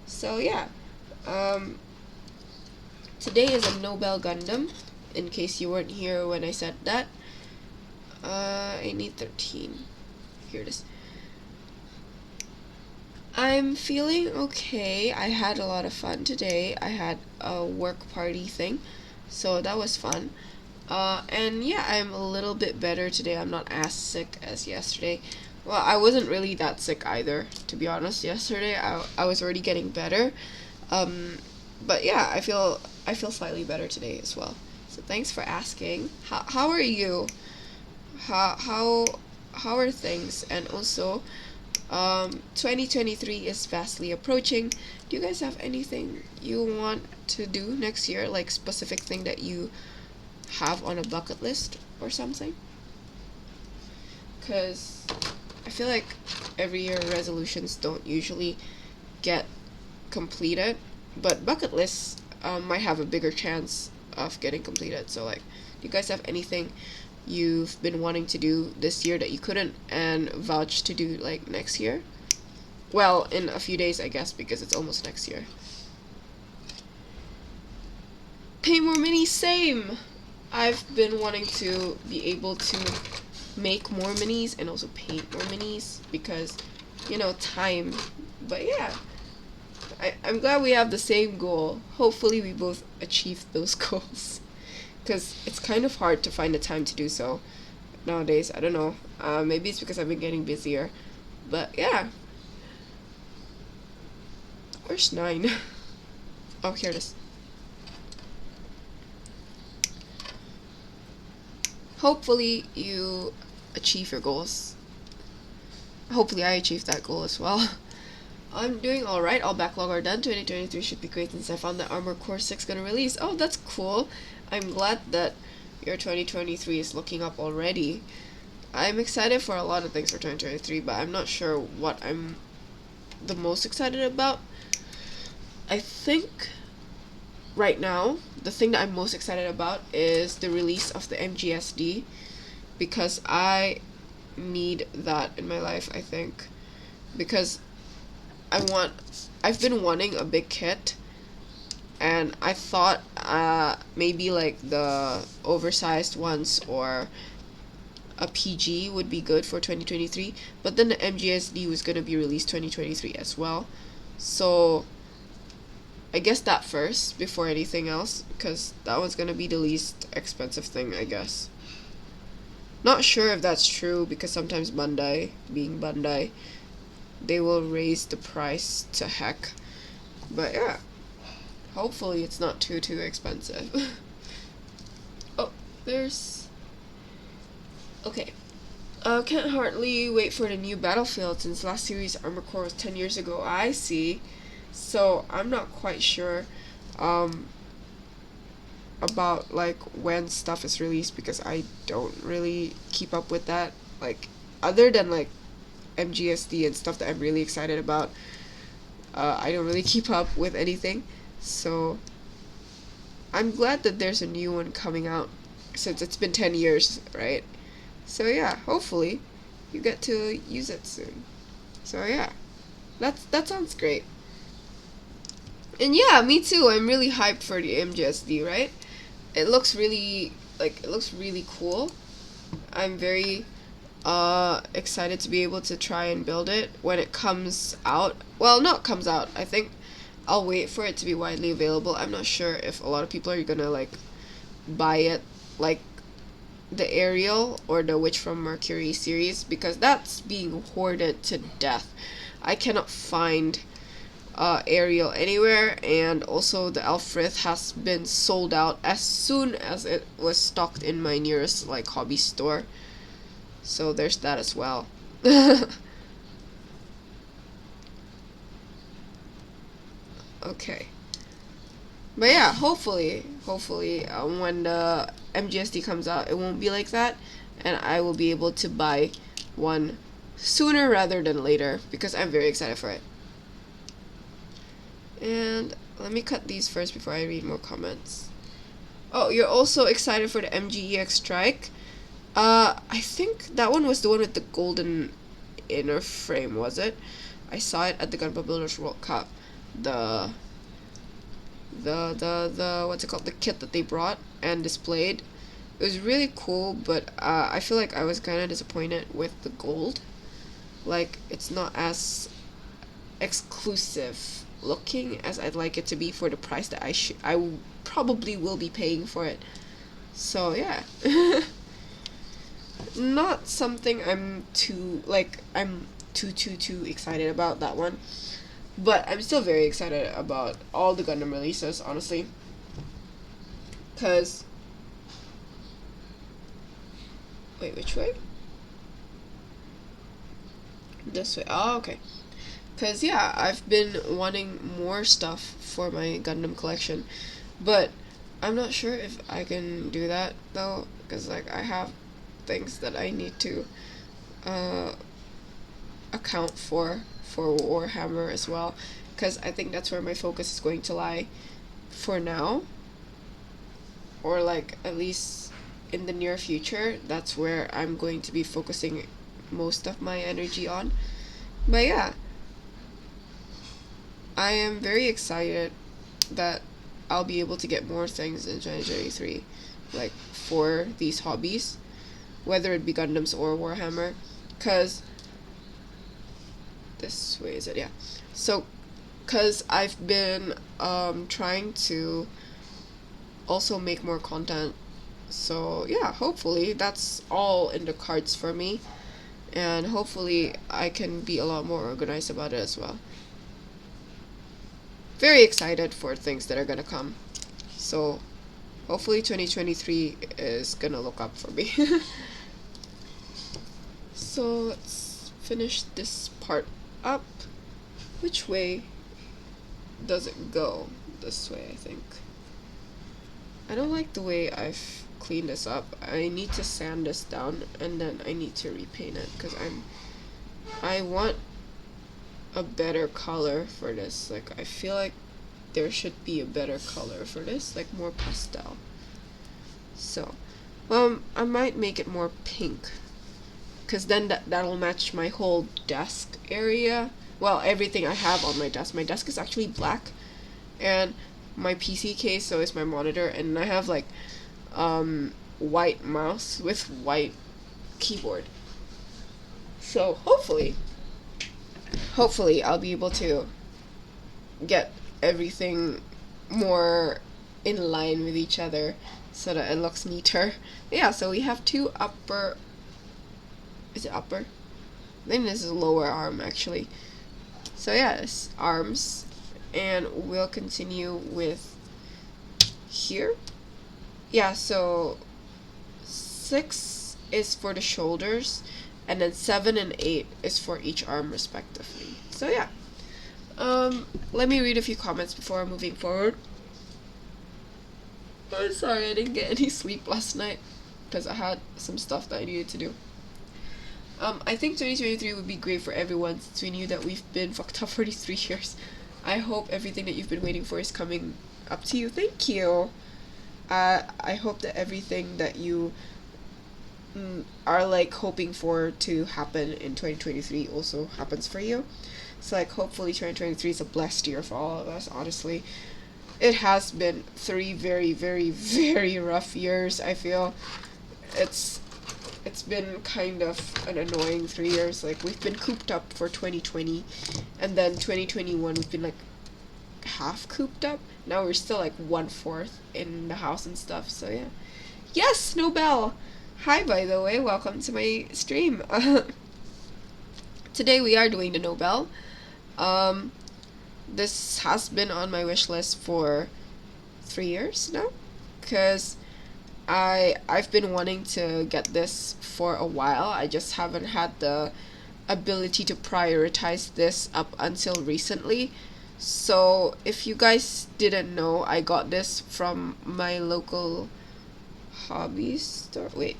So yeah, today is a Nobel Gundam, in case you weren't here when I said that. I need 13. Here it is. I'm feeling okay. I had a lot of fun today. I had a work party thing, so that was fun. And yeah, I'm a little bit better today. I'm not as sick as yesterday. Well, I wasn't really that sick either, to be honest. Yesterday, I was already getting better. But yeah, I feel slightly better today as well. So thanks for asking. How are you? How how are things? And also, 2023 is fastly approaching. Do you guys have anything you want to do next year? Like specific thing that you have on a bucket list or something? Because I feel like every year resolutions don't usually get completed, but bucket lists might have a bigger chance of getting completed. So like, do you guys have anything you've been wanting to do this year that you couldn't and vouch to do like next year? Well, in a few days, I guess, because it's almost next year. Paint more minis, same! I've been wanting to be able to make more minis and also paint more minis because, you know, time. But yeah, I'm glad we have the same goal. Hopefully we both achieve those goals. Because it's kind of hard to find the time to do so nowadays. I don't know. Maybe it's because I've been getting busier. But yeah. Where's 9? Oh, here it is. Hopefully you achieve your goals. Hopefully I achieve that goal as well. I'm doing alright. All backlog are done. 2023 should be great since I found that Armor Core 6 gonna release. Oh, that's cool. I'm glad that your 2023 is looking up already. I'm excited for a lot of things for 2023, but I'm not sure what I'm the most excited about. I think right now, the thing that I'm most excited about is the release of the MGSD, because I need that in my life, I think. Because I've been wanting a big kit, and I thought maybe like the oversized ones or a PG would be good for 2023, but then the MGSD was gonna be released 2023 as well, so I guess that first before anything else, because that one's gonna be the least expensive thing, I guess. Not sure if that's true, because sometimes Bandai, being Bandai, they will raise the price to heck. But yeah, hopefully it's not too expensive. Oh, there's... Okay. Can't hardly wait for the new Battlefield since last series Armor Core was 10 years ago. I see. So I'm not quite sure about like when stuff is released, because I don't really keep up with that. Like, other than like MGSD and stuff that I'm really excited about, I don't really keep up with anything. So I'm glad that there's a new one coming out since it's been 10 years, right? So yeah, hopefully you get to use it soon. So yeah, that sounds great. And yeah, me too. I'm really hyped for the MGSD, right? It looks really cool. I'm very excited to be able to try and build it when it comes out. Well, not comes out. I think I'll wait for it to be widely available. I'm not sure if a lot of people are gonna like buy it, like the Ariel or the Witch from Mercury series, because that's being hoarded to death. I cannot find Ariel anywhere, and also the Alfrith has been sold out as soon as it was stocked in my nearest like hobby store. So there's that as well. Okay. But yeah, hopefully, when the MGSD comes out, it won't be like that, and I will be able to buy one sooner rather than later, because I'm very excited for it. And let me cut these first before I read more comments. Oh, you're also excited for the MGEX Strike? I think that one was the one with the golden inner frame, was it? I saw it at the Gundam Builders World Cup. The what's it called? The kit that they brought and displayed. It was really cool, but I feel like I was kind of disappointed with the gold. Like, it's not as exclusive looking as I'd like it to be for the price that I probably will be paying for it. So yeah. Not something I'm too excited about, that one. But I'm still very excited about all the Gundam releases, honestly. Cause wait, which way? this way. Oh, okay. Because, yeah, I've been wanting more stuff for my Gundam collection. But I'm not sure if I can do that, though. Because, like, I have things that I need to account for Warhammer as well. Because I think that's where my focus is going to lie for now. Or, like, at least in the near future. That's where I'm going to be focusing most of my energy on. But, yeah. I am very excited that I'll be able to get more things in 2023, like, for these hobbies, whether it be Gundams or Warhammer, because, this way is it, yeah, so, because I've been, trying to also make more content, so, yeah, hopefully, that's all in the cards for me, and hopefully, I can be a lot more organized about it as well. Very excited for things that are gonna come. So, hopefully 2023 is gonna look up for me. So, let's finish this part up. Which way does it go? This way, I think. I don't like the way I've cleaned this up. I need to sand this down, and then I need to repaint it, because I want a better color for this. Like, I feel like there should be a better color for this, like more pastel. So, I might make it more pink, because then that'll match my whole desk area. Well, everything I have on my desk. My desk is actually black, and my PC case, so is my monitor, and I have like white mouse with white keyboard. So hopefully I'll be able to get everything more in line with each other so that it looks neater. Yeah, so we have two upper... Is it upper? I think this is lower arm, actually. So yeah, it's arms. And we'll continue with here. Yeah, so 6 is for the shoulders, and then 7 and 8 is for each arm respectively. So yeah. Let me read a few comments before moving forward. I'm sorry I didn't get any sleep last night because I had some stuff that I needed to do. I think 2023 would be great for everyone since we knew that we've been fucked up for these 3 years. I hope everything that you've been waiting for is coming up to you. Thank you. I hope that everything that you are like hoping for to happen in 2023 also happens for you. So like hopefully 2023 is a blessed year for all of us. Honestly, it has been 3 very, very, very rough years. I feel it's been kind of an annoying 3 years. Like we've been cooped up for 2020, and then 2021 we've been like half cooped up. Now we're still like 1/4 in the house and stuff. So yeah. Yes, Nobell. Hi, by the way, welcome to my stream. Today we are doing the Nobell. This has been on my wish list for 3 years now, because I've been wanting to get this for a while. I just haven't had the ability to prioritize this up until recently. So if you guys didn't know, I got this from my local hobby store. Wait.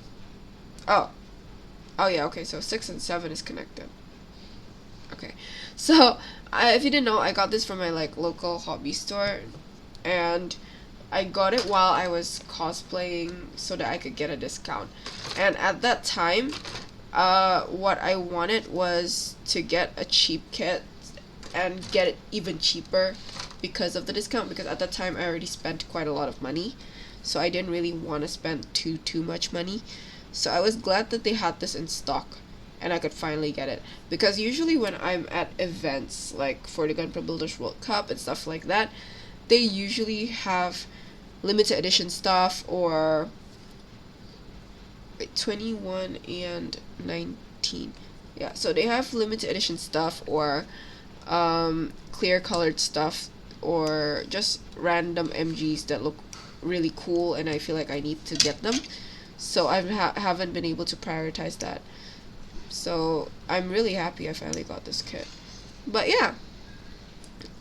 Oh yeah, okay, so 6 and 7 is connected. Okay, so if you didn't know, I got this from my like local hobby store, and I got it while I was cosplaying so that I could get a discount. And at that time, what I wanted was to get a cheap kit and get it even cheaper because of the discount, because at that time I already spent quite a lot of money, so I didn't really want to spend too much money. So I was glad that they had this in stock and I could finally get it, because usually when I'm at events like for the Gundam Builders World Cup and stuff like that, they usually have limited edition stuff, or 21 and 19, yeah, so they have limited edition stuff, or clear colored stuff, or just random MGs that look really cool and I feel like I need to get them. So I haven't been able to prioritize that. So I'm really happy I finally got this kit. But yeah.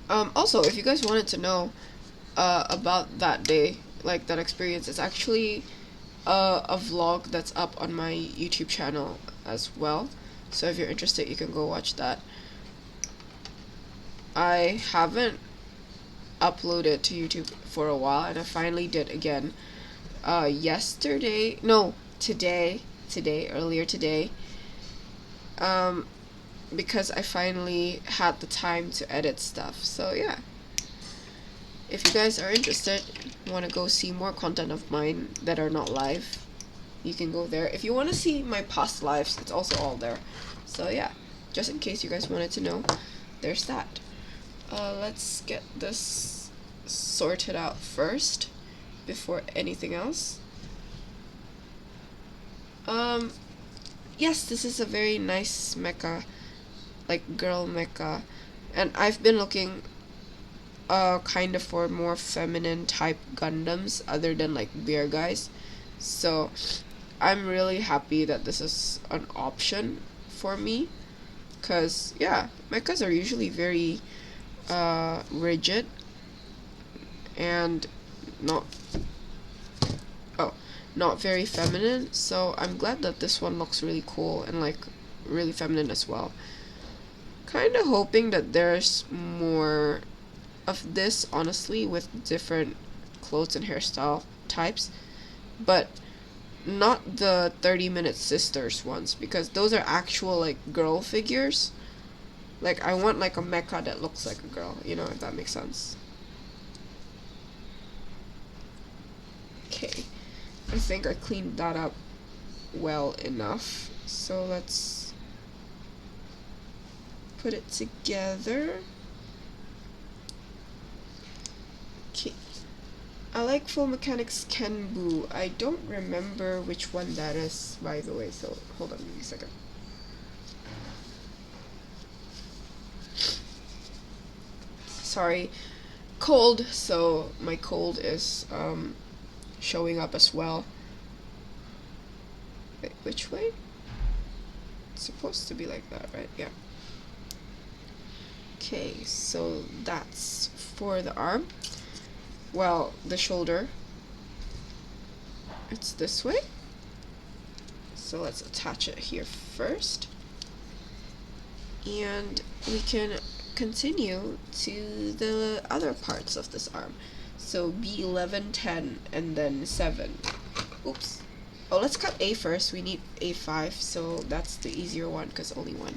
Also, if you guys wanted to know about that day, like that experience, it's actually a vlog that's up on my YouTube channel as well. So if you're interested, you can go watch that. I haven't uploaded to YouTube for a while, and I finally did again. Yesterday, no, earlier today. Um, because I finally had the time to edit stuff. So yeah. If you guys are interested, want to go see more content of mine that are not live, you can go there. If you want to see my past lives, it's also all there. So yeah, just in case you guys wanted to know, there's that. Let's get this sorted out first before anything else. Yes, this is a very nice mecha, like girl mecha, and I've been looking kind of for more feminine type Gundams other than like bear guys. So I'm really happy that this is an option for me, because yeah, mechas are usually very rigid and not not very feminine. So I'm glad that this one looks really cool and like really feminine as well. Kind of hoping that there's more of this, honestly, with different clothes and hairstyle types, but not the 30-minute sisters ones, because those are actual like girl figures. Like I want like a mecha that looks like a girl, you know, if that makes sense. Okay, I think I cleaned that up well enough, so let's put it together. Okay, I like Full Mechanics Kenbu. I don't remember which one that is, by the way, so hold on, give me a second. Sorry, cold, so my cold is showing up as well. Wait, which way? It's supposed to be like that, right? Yeah. Okay, so that's for the arm. Well, the shoulder. It's this way. So let's attach it here first. And we can continue to the other parts of this arm. So B11, 10, and then 7. Oops. Oh, let's cut A first. We need A5, so that's the easier one because only one.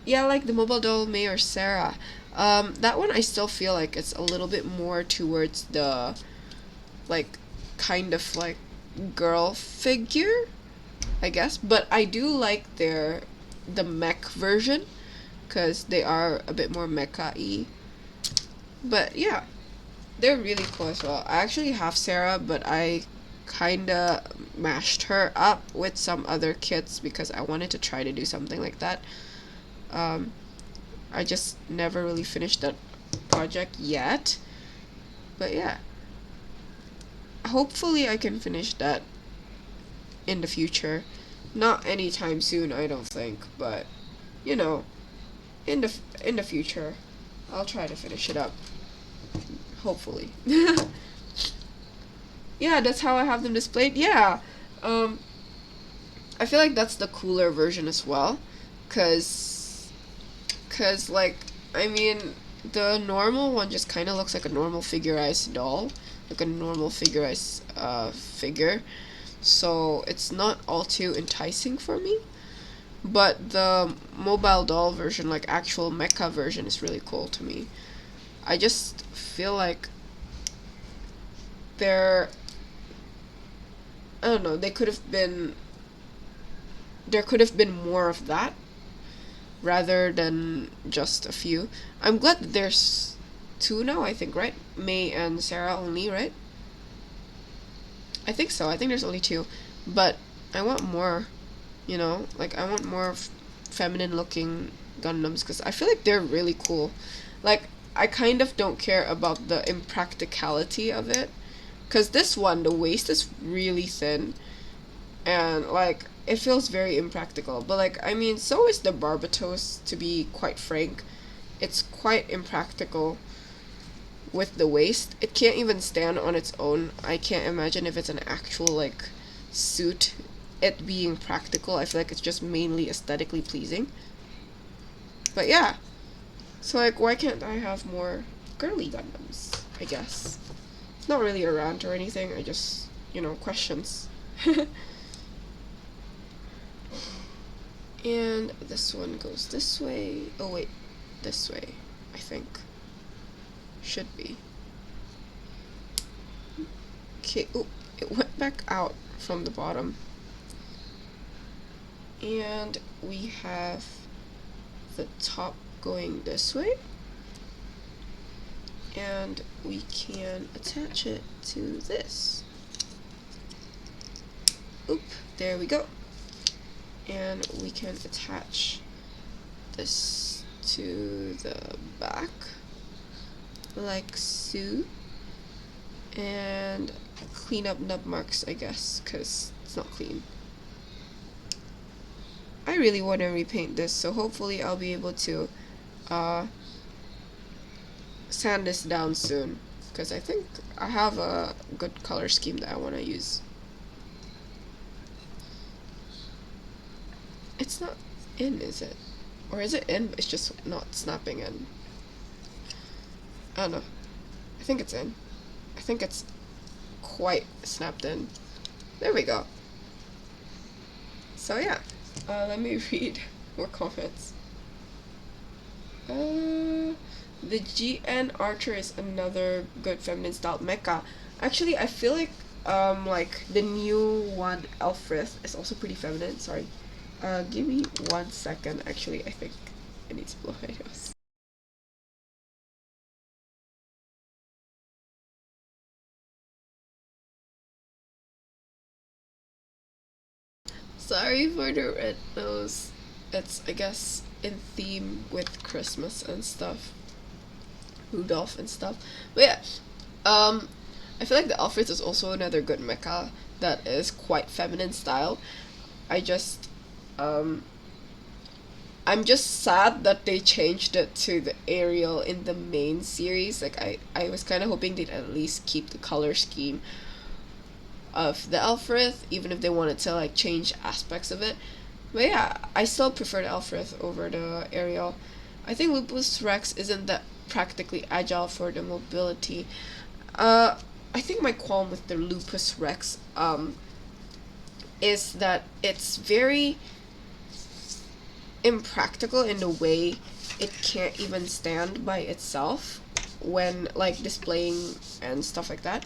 Yeah, like the mobile doll May or Sarah. That one I still feel like it's a little bit more towards the, like, kind of like girl figure, I guess. But I do like the mech version, because they are a bit more mecha-y. But yeah, they're really cool as well. I actually have Sarah, but I kinda mashed her up with some other kits because I wanted to try to do something like that. I just never really finished that project yet. But yeah, hopefully I can finish that in the future. Not anytime soon, I don't think, but you know, in the future, I'll try to finish it up. Hopefully. Yeah, that's how I have them displayed. Yeah. I feel like that's the cooler version as well, cause like, I mean, the normal one just kind of looks like a normal figurized doll, like a normal figurized figure, so it's not all too enticing for me. But the mobile doll version, like actual mecha version, is really cool to me. I just feel like I don't know, there could have been more of that rather than just a few. I'm glad that there's 2 now, I think, right? May and Sarah only, right? I think so. I think there's only 2. But I want more, you know? Like, I want more feminine looking Gundams, because I feel like they're really cool. Like, I kind of don't care about the impracticality of it, because this one, the waist is really thin, and like it feels very impractical. But like, I mean, so is the Barbatos, to be quite frank. It's quite impractical with the waist. It can't even stand on its own. I can't imagine if it's an actual like suit it being practical. I feel like it's just mainly aesthetically pleasing. But yeah. So like, why can't I have more girly Gundams, I guess? It's not really a rant or anything, I just, you know, questions. And this one goes this way. Oh wait, this way, I think. Should be. Okay, oh, it went back out from the bottom. And we have the top going this way. And we can attach it to this. Oop, there we go. And we can attach this to the back like so, and clean up nub marks, I guess, because it's not clean. I really want to repaint this, so hopefully I'll be able to sand this down soon, because I think I have a good color scheme that I want to use. It's not in, is it? Or is it in, but it's just not snapping in? I don't know. I think it's in. I think it's quite snapped in. There we go. So yeah, let me read more comments. The GN Archer is another good feminine style mecha. Actually, I feel like the new one, Elfrith, is also pretty feminine. Sorry. Give me 1 second. Actually, I think I need to blow my nose. Sorry for the red nose. It's, I guess, in theme with Christmas and stuff. Rudolph and stuff. But yeah, I feel like the Elfrith is also another good mecha that is quite feminine style. I just, I'm just sad that they changed it to the Ariel in the main series. Like, I was kind of hoping they'd at least keep the color scheme of the Elfrith, even if they wanted to like change aspects of it. But yeah, I still prefer the Elfrith over the Ariel. I think Lupus Rex isn't that practically agile for the mobility. I think my qualm with the Lupus Rex is that it's very impractical in the way it can't even stand by itself when like displaying and stuff like that.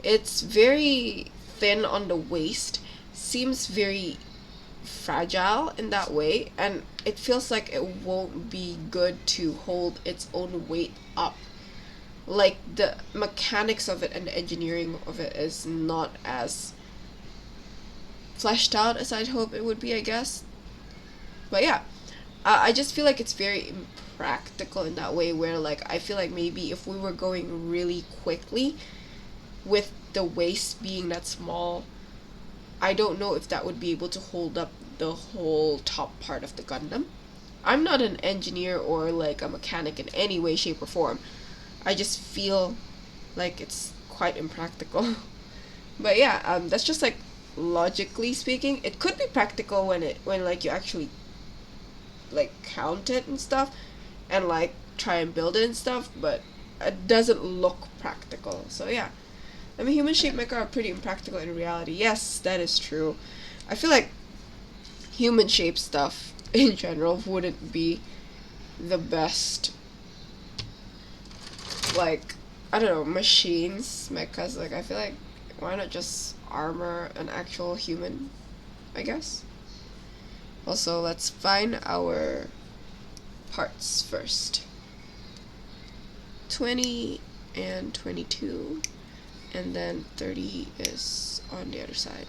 It's very thin on the waist, seems very fragile in that way, and it feels like it won't be good to hold its own weight up. Like, the mechanics of it and the engineering of it is not as fleshed out as I'd hope it would be, I guess. But yeah, I just feel like it's very impractical in that way, where like I feel like maybe if we were going really quickly with the waist being that small, I don't know if that would be able to hold up the whole top part of the Gundam. I'm not an engineer or like a mechanic in any way, shape, or form. I just feel like it's quite impractical. But yeah, that's just like logically speaking. It could be practical when like you actually like count it and stuff, and like try and build it and stuff, but it doesn't look practical. So yeah. I mean, human shaped mecha are pretty impractical in reality. Yes, that is true. I feel like human shaped stuff in general wouldn't be the best. Like, I don't know, machines, mechas. Like, I feel like, why not just armor an actual human, I guess? Also, let's find our parts first. 20 and 22. And then 30 is on the other side.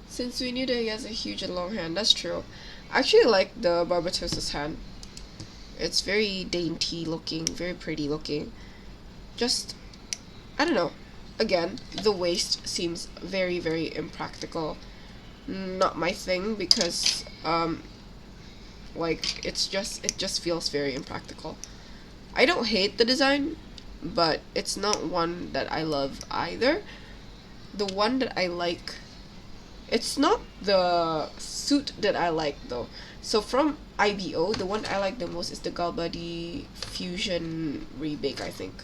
Since we knew that he has a huge and long hand, that's true. I actually like the Barbatos's hand. It's very dainty looking, very pretty looking. Just, I don't know. again, the waist seems very, very impractical. Not my thing because like it just feels very impractical. I don't hate the design, but it's not one that I love either. The one that I like, it's not the suit that I like though. So from IBO, the one I like the most is the Galbadi Fusion Rebake, I think.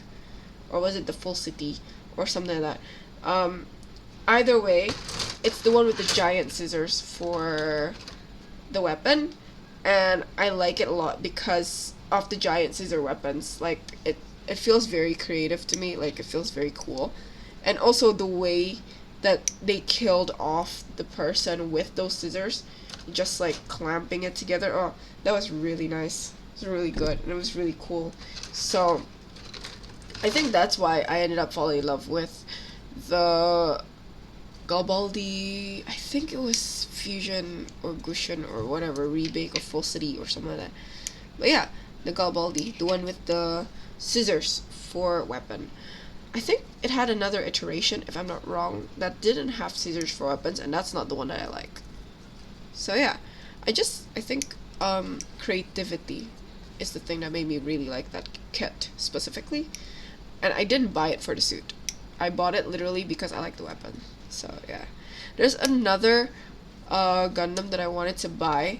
Or was it the Full City? Or something like that. Either way, it's the one with the giant scissors for the weapon. And I like it a lot because of the giant scissor weapons. Like, it feels very creative to me. Like, it feels very cool. And also the way that they killed off the person with those scissors, just like clamping it together. Oh, that was really nice. It was really good and it was really cool. So I think that's why I ended up falling in love with the Galbaldi. I think it was Fusion or Gushin or whatever, Rebake or Full City or something like that. But yeah, the Galbaldi, the one with the scissors for weapon. I think it had another iteration, if I'm not wrong, that didn't have scissors for weapons, and that's not the one that I like. So yeah, I think creativity is the thing that made me really like that kit specifically. And I didn't buy it for the suit. I bought it literally because I like the weapon. So yeah. There's another Gundam that I wanted to buy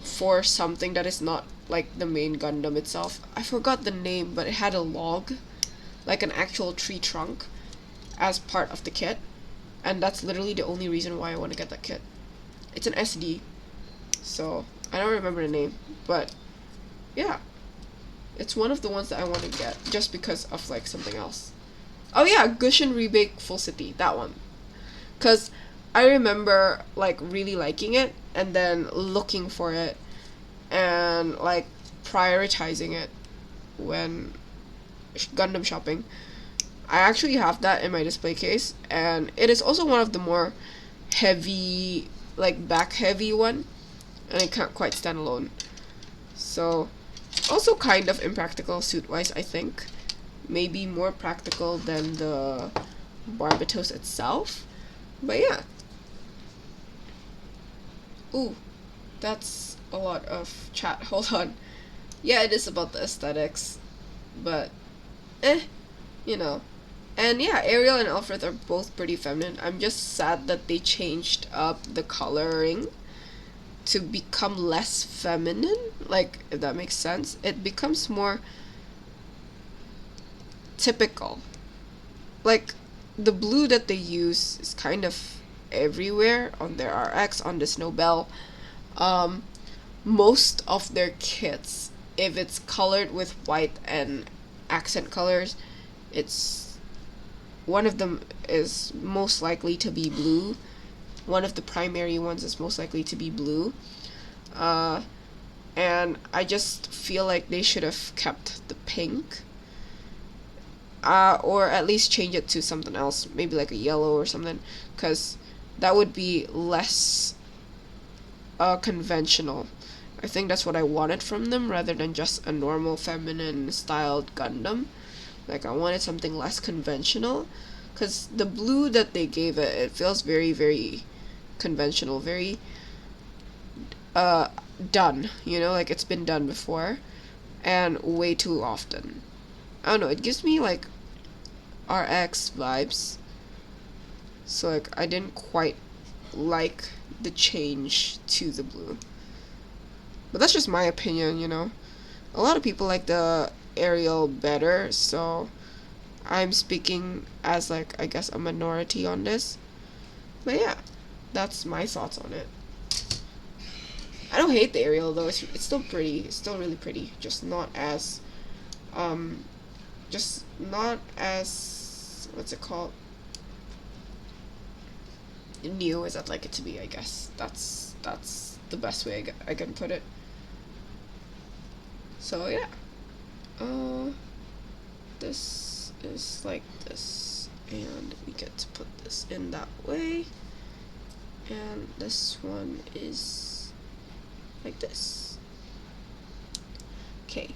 for something that is not like the main Gundam itself. I forgot the name, but it had a log, like an actual tree trunk, as part of the kit, and that's literally the only reason why I want to get that kit. It's an SD, so I don't remember the name, but yeah, it's one of the ones that I want to get just because of like something else. Oh yeah, Gushin Rebake Full City, that one, because I remember like really liking it and then looking for it and like prioritizing it when Gundam shopping. I actually have that in my display case, and it is also one of the more heavy, like back heavy one, and it can't quite stand alone. So also kind of impractical suit wise, I think. Maybe more practical than the Barbatos itself. But yeah. Ooh, that's a lot of chat. Hold on. Yeah, it is about the aesthetics, but you know. And yeah, Ariel and Alfred are both pretty feminine. I'm just sad that they changed up the coloring to become less feminine, like, if that makes sense. It becomes more typical. Like, the blue that they use is kind of everywhere on their RX, on this Nobell. Most of their kits, if it's colored with white and accent colors, it's one of them is most likely to be blue. One of the primary ones is most likely to be blue. And I just feel like they should have kept the pink. Or at least change it to something else, maybe like a yellow or something, because that would be less conventional. I think that's what I wanted from them, rather than just a normal feminine styled Gundam. Like, I wanted something less conventional, because the blue that they gave it, it feels very, very conventional, very done, you know, like it's been done before, and way too often. I don't know, it gives me like RX vibes, so like I didn't quite like the change to the blue. But that's just my opinion, you know. A lot of people like the Ariel better, so I'm speaking as like, I guess, a minority on this. But yeah, that's my thoughts on it. I don't hate the Ariel though. It's still pretty. It's still really pretty. Just not as what's it called? New as I'd like it to be, I guess. That's the best way I can put it. So yeah. This is like this, and we get to put this in that way, and this one is like this. Okay.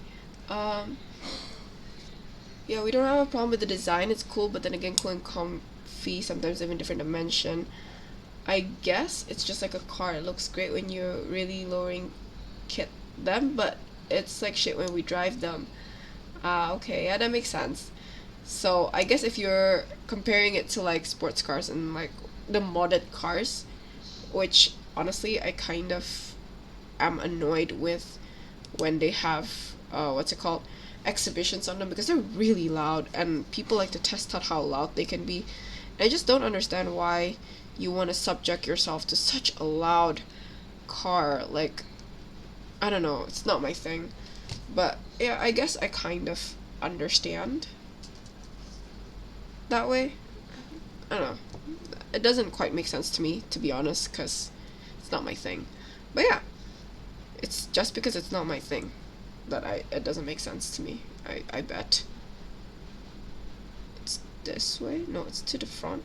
Yeah, we don't have a problem with the design. It's cool, but then again, cool and comfy, sometimes even different dimension. I guess it's just like a car. It looks great when you're really lowering kit them, but it's like shit when we drive them. Okay, yeah, that makes sense. So I guess if you're comparing it to like sports cars and like the modded cars, which honestly I kind of am annoyed with when they have what's it called, exhibitions on them, because they're really loud and people like to test out how loud they can be. And I just don't understand why you want to subject yourself to such a loud car. Like, I don't know, it's not my thing. But yeah, I guess I kind of understand that way. I don't know. It doesn't quite make sense to me, to be honest, because it's not my thing. But yeah, it's just because it's not my thing that it doesn't make sense to me. I bet. It's this way? No, it's to the front.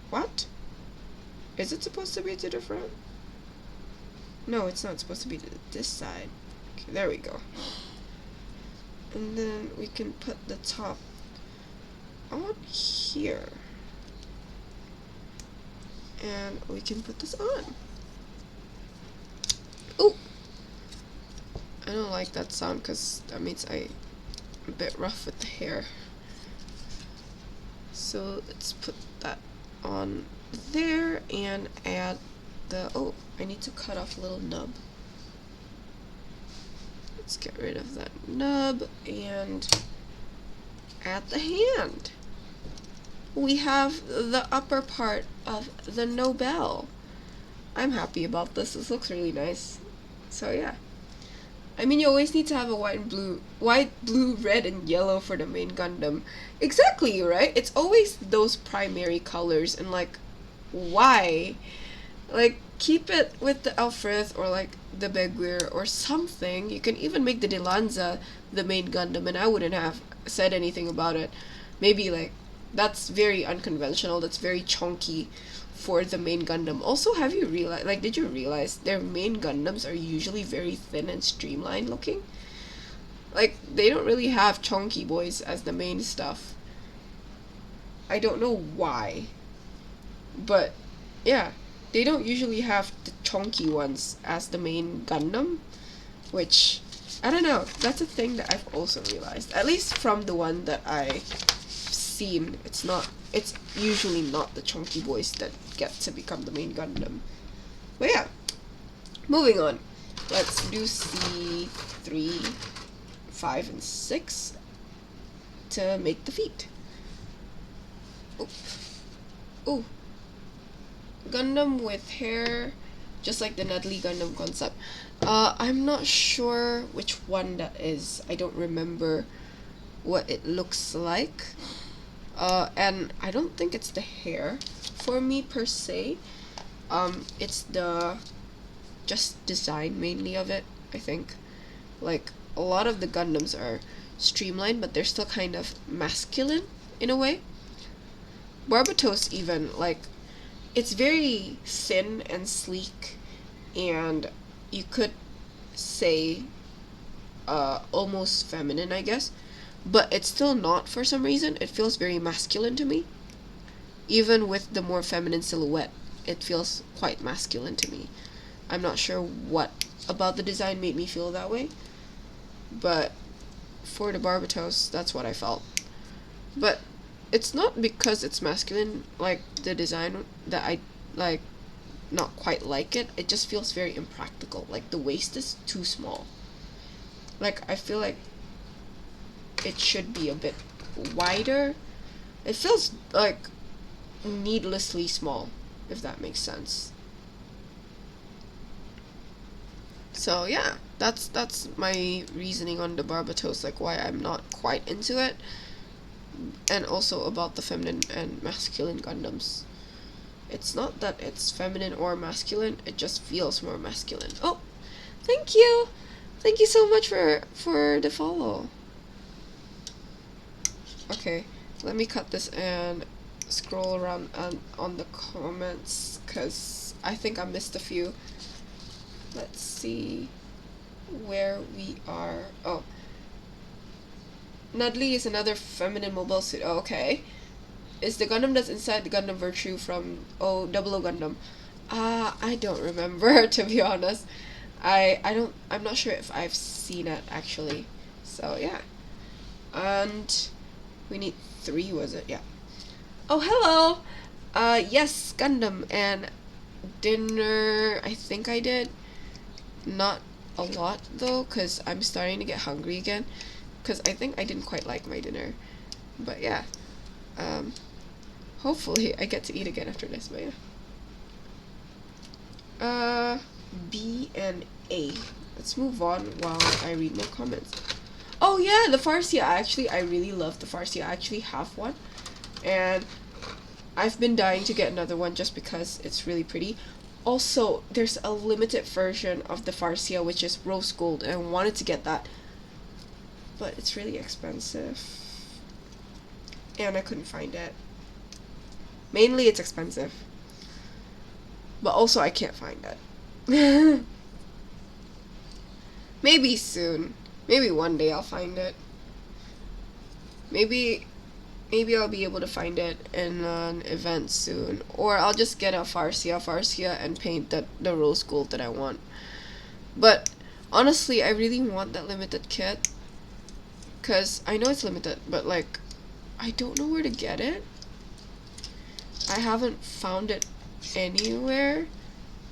What? Is it supposed to be to the front? No, it's not supposed to be to this side. Okay, there we go. And then we can put the top on here. And we can put this on. Oh! I don't like that sound because that means I'm a bit rough with the hair. So let's put that on there and add the, oh, I need to cut off a little nub. Let's get rid of that nub and add the hand. We have the upper part of the Nobell. I'm happy about this. This looks really nice. So yeah. I mean, you always need to have a white, blue, red, and yellow for the main Gundam. Exactly, right? It's always those primary colors, and like, why? Like, keep it with the Alfrith or like the Beguir or something. You can even make the Delanza the main Gundam, and I wouldn't have said anything about it. Maybe like, that's very unconventional. That's very chunky for the main Gundam. Also, have you realized, like, did you realize their main Gundams are usually very thin and streamlined looking? Like, they don't really have chunky boys as the main stuff. I don't know why, but yeah, they don't usually have the chunky ones as the main Gundam, which, I don't know, that's a thing that I've also realized, at least from the one that I've seen. It's usually not the chunky boys that get to become the main Gundam. But yeah, moving on. Let's do C3, 5, and 6 to make the feet. Oh, oh, Gundam with hair, just like the Nuddly Gundam concept. I'm not sure which one that is. I don't remember what it looks like. And I don't think it's the hair for me per se. It's the just design mainly of it, I think. Like, a lot of the Gundams are streamlined, but they're still kind of masculine in a way. Barbatos even, like, it's very thin and sleek, and you could say almost feminine, I guess. But it's still not for some reason. It feels very masculine to me. Even with the more feminine silhouette, it feels quite masculine to me. I'm not sure what about the design made me feel that way, but for the Barbatos, that's what I felt. But it's not because it's masculine, like the design, that I like not quite like it. It just feels very impractical. Like, the waist is too small. Like, I feel like it should be a bit wider. It feels like needlessly small, if that makes sense. So yeah, that's my reasoning on the Barbatos, like why I'm not quite into it, and also about the feminine and masculine Gundams. It's not that it's feminine or masculine, it just feels more masculine. Oh, thank you! Thank you so much for the follow. Okay, let me cut this and scroll around on the comments, because I think I missed a few. Let's see where we are. Oh, Nudley is another feminine mobile suit. Oh, okay. Is the Gundam that's inside the Gundam Virtue from Double O Gundam? I don't remember to be honest. I'm not sure if I've seen it actually. So yeah. And we need 3, was it? Yeah. Oh, hello. Yes, Gundam and dinner. I think I did. Not a lot though, cause I'm starting to get hungry again. Cause I think I didn't quite like my dinner. But yeah. Hopefully I get to eat again after this. But yeah. B and A. Let's move on while I read more comments. Oh yeah, the Farsia. Actually, I really love the Farsia. I actually have one, and I've been dying to get another one just because it's really pretty. Also, there's a limited version of the Farsia which is rose gold, and I wanted to get that, but it's really expensive, and I couldn't find it. Mainly, it's expensive, but also I can't find it. Maybe soon. Maybe one day I'll find it. Maybe I'll be able to find it in an event soon. Or I'll just get a Farsia and paint the rose gold that I want. But honestly, I really want that limited kit. Because I know it's limited, but like, I don't know where to get it. I haven't found it anywhere.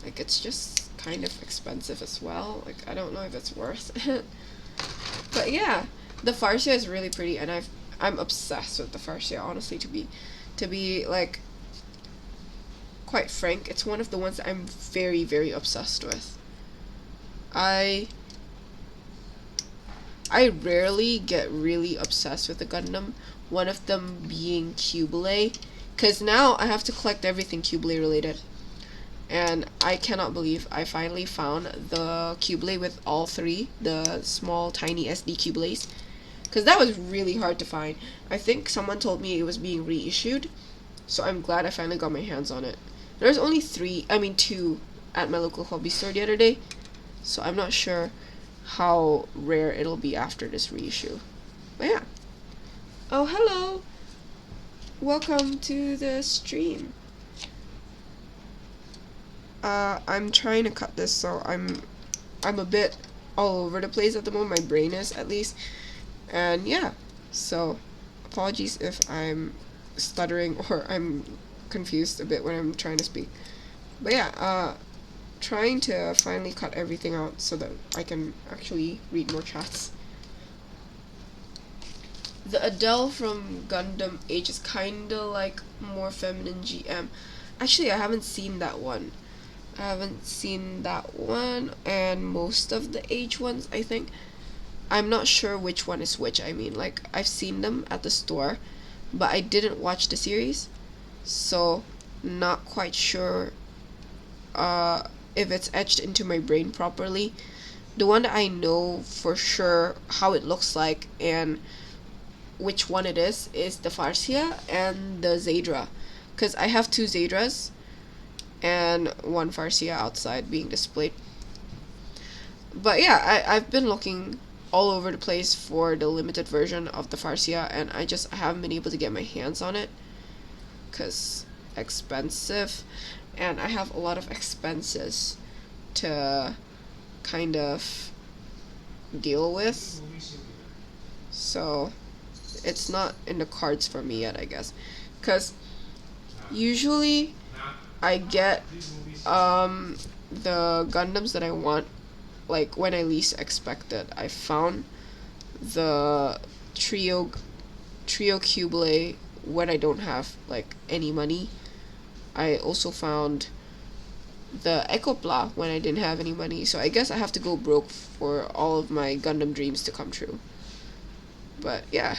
Like, it's just kind of expensive as well. Like, I don't know if it's worth it. But yeah, the Farsia is really pretty, and I'm obsessed with the Farsia, honestly, to be like quite frank. It's one of the ones that I'm very, very obsessed with. I rarely get really obsessed with a Gundam, one of them being Cubile, because now I have to collect everything Cubile related. And I cannot believe I finally found the Cubile with all 3, the small tiny SD Cubiles, because that was really hard to find. I think someone told me it was being reissued, so I'm glad I finally got my hands on it. There's only 2 at my local hobby store the other day, so I'm not sure how rare it'll be after this reissue. But yeah. Oh, hello! Welcome to the stream. I'm trying to cut this, so I'm a bit all over the place at the moment. My brain is, at least. And yeah, so apologies if I'm stuttering or I'm confused a bit when I'm trying to speak. But yeah, trying to finally cut everything out so that I can actually read more chats. The Adele from Gundam Age is kinda like more feminine GM. Actually, I haven't seen that one. And most of the age ones, I think. I'm not sure which one is which. I mean, like, I've seen them at the store, but I didn't watch the series, so not quite sure if it's etched into my brain properly. The one that I know for sure how it looks like and which one it is the Farsia and the Zadra, because I have 2 Zadras and 1 Farsia outside being displayed. But yeah, I've been looking all over the place for the limited version of the Farsia, and I haven't been able to get my hands on it because expensive, and I have a lot of expenses to kind of deal with, so it's not in the cards for me yet, I guess, because usually I get the Gundams that I want like when I least expect it. I found the trio Cubile when I don't have like any money. I also found the Ecopla when I didn't have any money, so I guess I have to go broke for all of my Gundam dreams to come true. But yeah,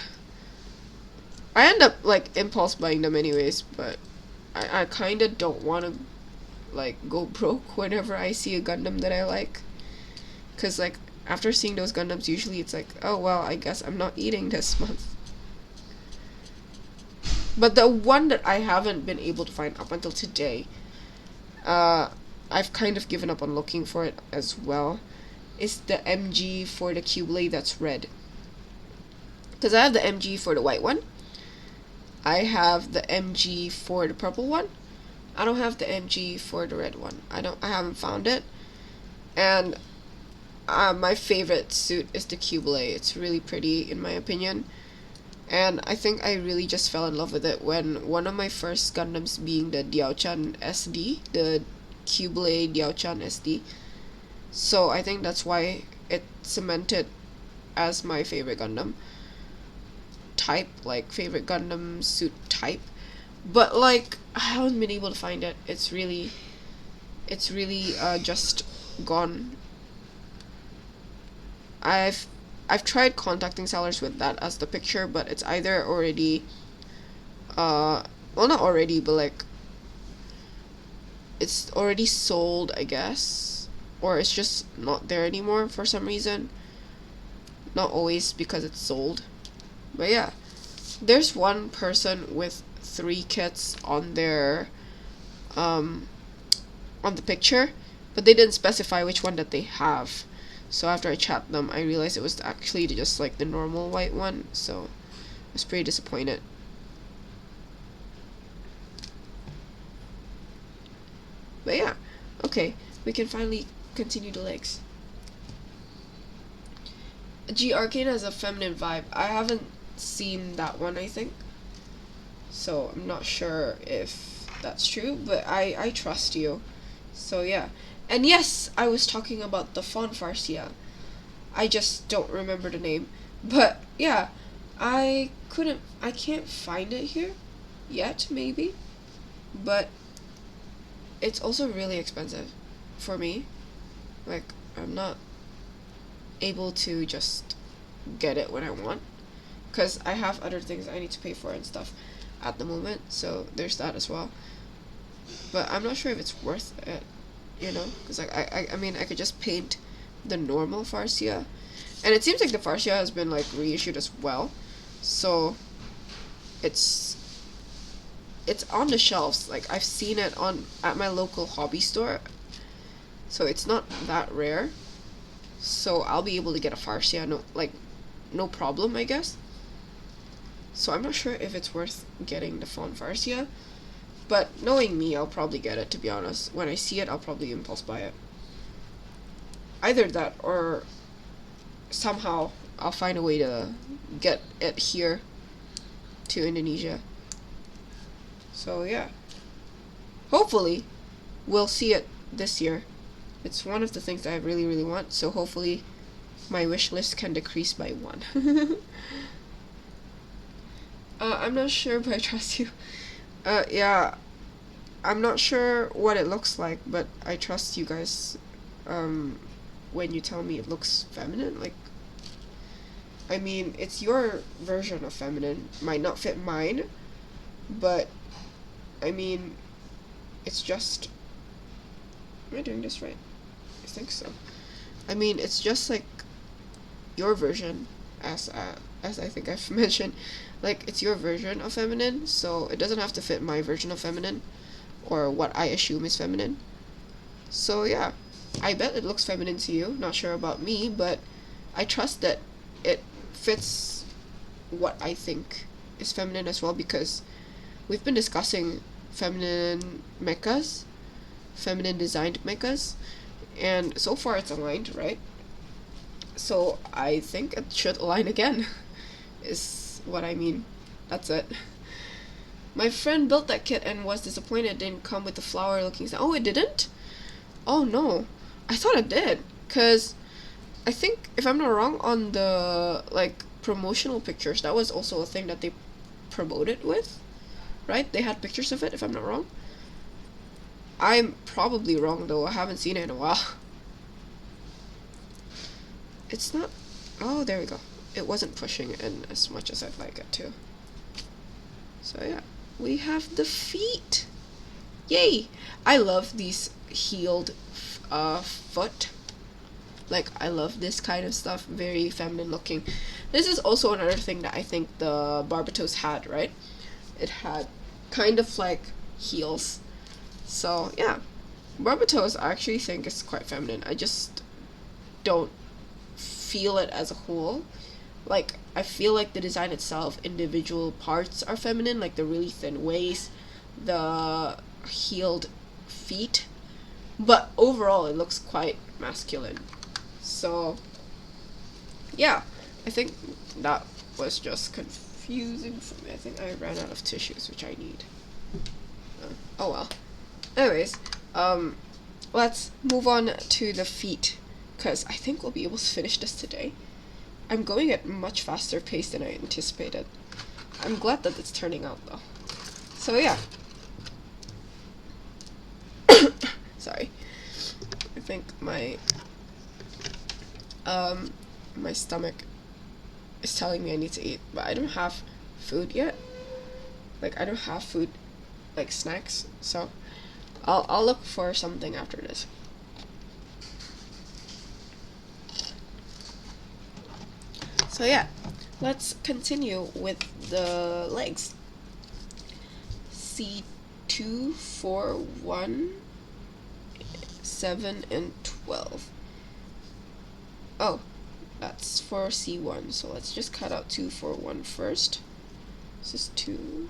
I end up like impulse buying them anyways, but I kinda don't want to like go broke whenever I see a Gundam that I like, cause like after seeing those Gundams, usually it's like, oh well, I guess I'm not eating this month. But the one that I haven't been able to find up until today, I've kind of given up on looking for it as well, is the MG for the Cubile that's red. Because I have the MG for the white one. I have the MG for the purple one. I don't have the MG for the red one. I haven't found it. And my favorite suit is the Qblade. It's really pretty in my opinion. And I think I really just fell in love with it when one of my first Gundams being the Diao-chan SD, the Qblade Diao-chan SD. So I think that's why it cemented as my favorite Gundam type, like favorite Gundam suit type. But like I haven't been able to find it. It's really just gone. I've tried contacting sellers with that as the picture, but it's either already well, not already, but like it's already sold, I guess, or it's just not there anymore for some reason. Not always because it's sold. But yeah, there's one person with 3 kits on their on the picture, but they didn't specify which one that they have. So after I chat them, I realized it was actually just like the normal white one, so I was pretty disappointed. But yeah, okay, we can finally continue the legs. G Arcane has a feminine vibe. I haven't seen that one, I think, so I'm not sure if that's true, but I trust you. So yeah. And yes, I was talking about the Fawn Farsia. I just don't remember the name. But yeah, I can't find it here yet, maybe. But it's also really expensive for me. Like, I'm not able to just get it when I want, because I have other things I need to pay for and stuff at the moment, so there's that as well. But I'm not sure if it's worth it, you know, because like I mean, I could just paint the normal Farsia, and it seems like the Farsia has been like reissued as well, so it's on the shelves. Like I've seen it at my local hobby store, so it's not that rare. So I'll be able to get a Farsia, no problem, I guess. So I'm not sure if it's worth getting the Fawn Farsia, but knowing me, I'll probably get it, to be honest. When I see it, I'll probably impulse buy it. Either that, or somehow I'll find a way to get it here to Indonesia. So yeah, hopefully we'll see it this year. It's one of the things that I really, really want, so hopefully my wish list can decrease by 1. I'm not sure, but I trust you. Yeah, I'm not sure what it looks like, but I trust you guys when you tell me it looks feminine. Like, I mean, it's your version of feminine. Might not fit mine, but I mean, it's just... Am I doing this right? I think so. I mean, it's just like your version, as I think I've mentioned. Like, it's your version of feminine, so it doesn't have to fit my version of feminine, or what I assume is feminine. So yeah, I bet it looks feminine to you. Not sure about me, but I trust that it fits what I think is feminine as well, because we've been discussing feminine mechas, feminine designed mechas, and so far it's aligned, right? So I think it should align again, is what I mean. That's it. My friend built that kit and was disappointed it didn't come with the flower looking stuff. Oh, it didn't? Oh no, I thought it did, because I think, if I'm not wrong, on the like promotional pictures, that was also a thing that they promoted with, right? They had pictures of it, if I'm not wrong. I'm probably wrong though, I haven't seen it in a while. It's not... Oh, there we go. It wasn't pushing in as much as I'd like it to. So yeah, we have the feet. Yay! I love these heeled foot. Like, I love this kind of stuff, very feminine looking. This is also another thing that I think the Barbatos had, right? It had kind of like heels. So yeah, Barbatos I actually think is quite feminine. I just don't feel it as a whole. Like, I feel like the design itself, individual parts are feminine, like the really thin waist, the heeled feet, but overall it looks quite masculine. So yeah, I think that was just confusing for me. I think I ran out of tissues, which I need. Oh well. Anyways, let's move on to the feet, because I think we'll be able to finish this today. I'm going at much faster pace than I anticipated. I'm glad that it's turning out though. So yeah. Sorry. I think my my stomach is telling me I need to eat, but I don't have food yet. Like, I don't have food, like snacks, so I'll look for something after this. So yeah, let's continue with the legs. C2, 4, 1, 7, and 12. Oh, that's for C1, so let's just cut out 2, 4, 1 first. This is 2,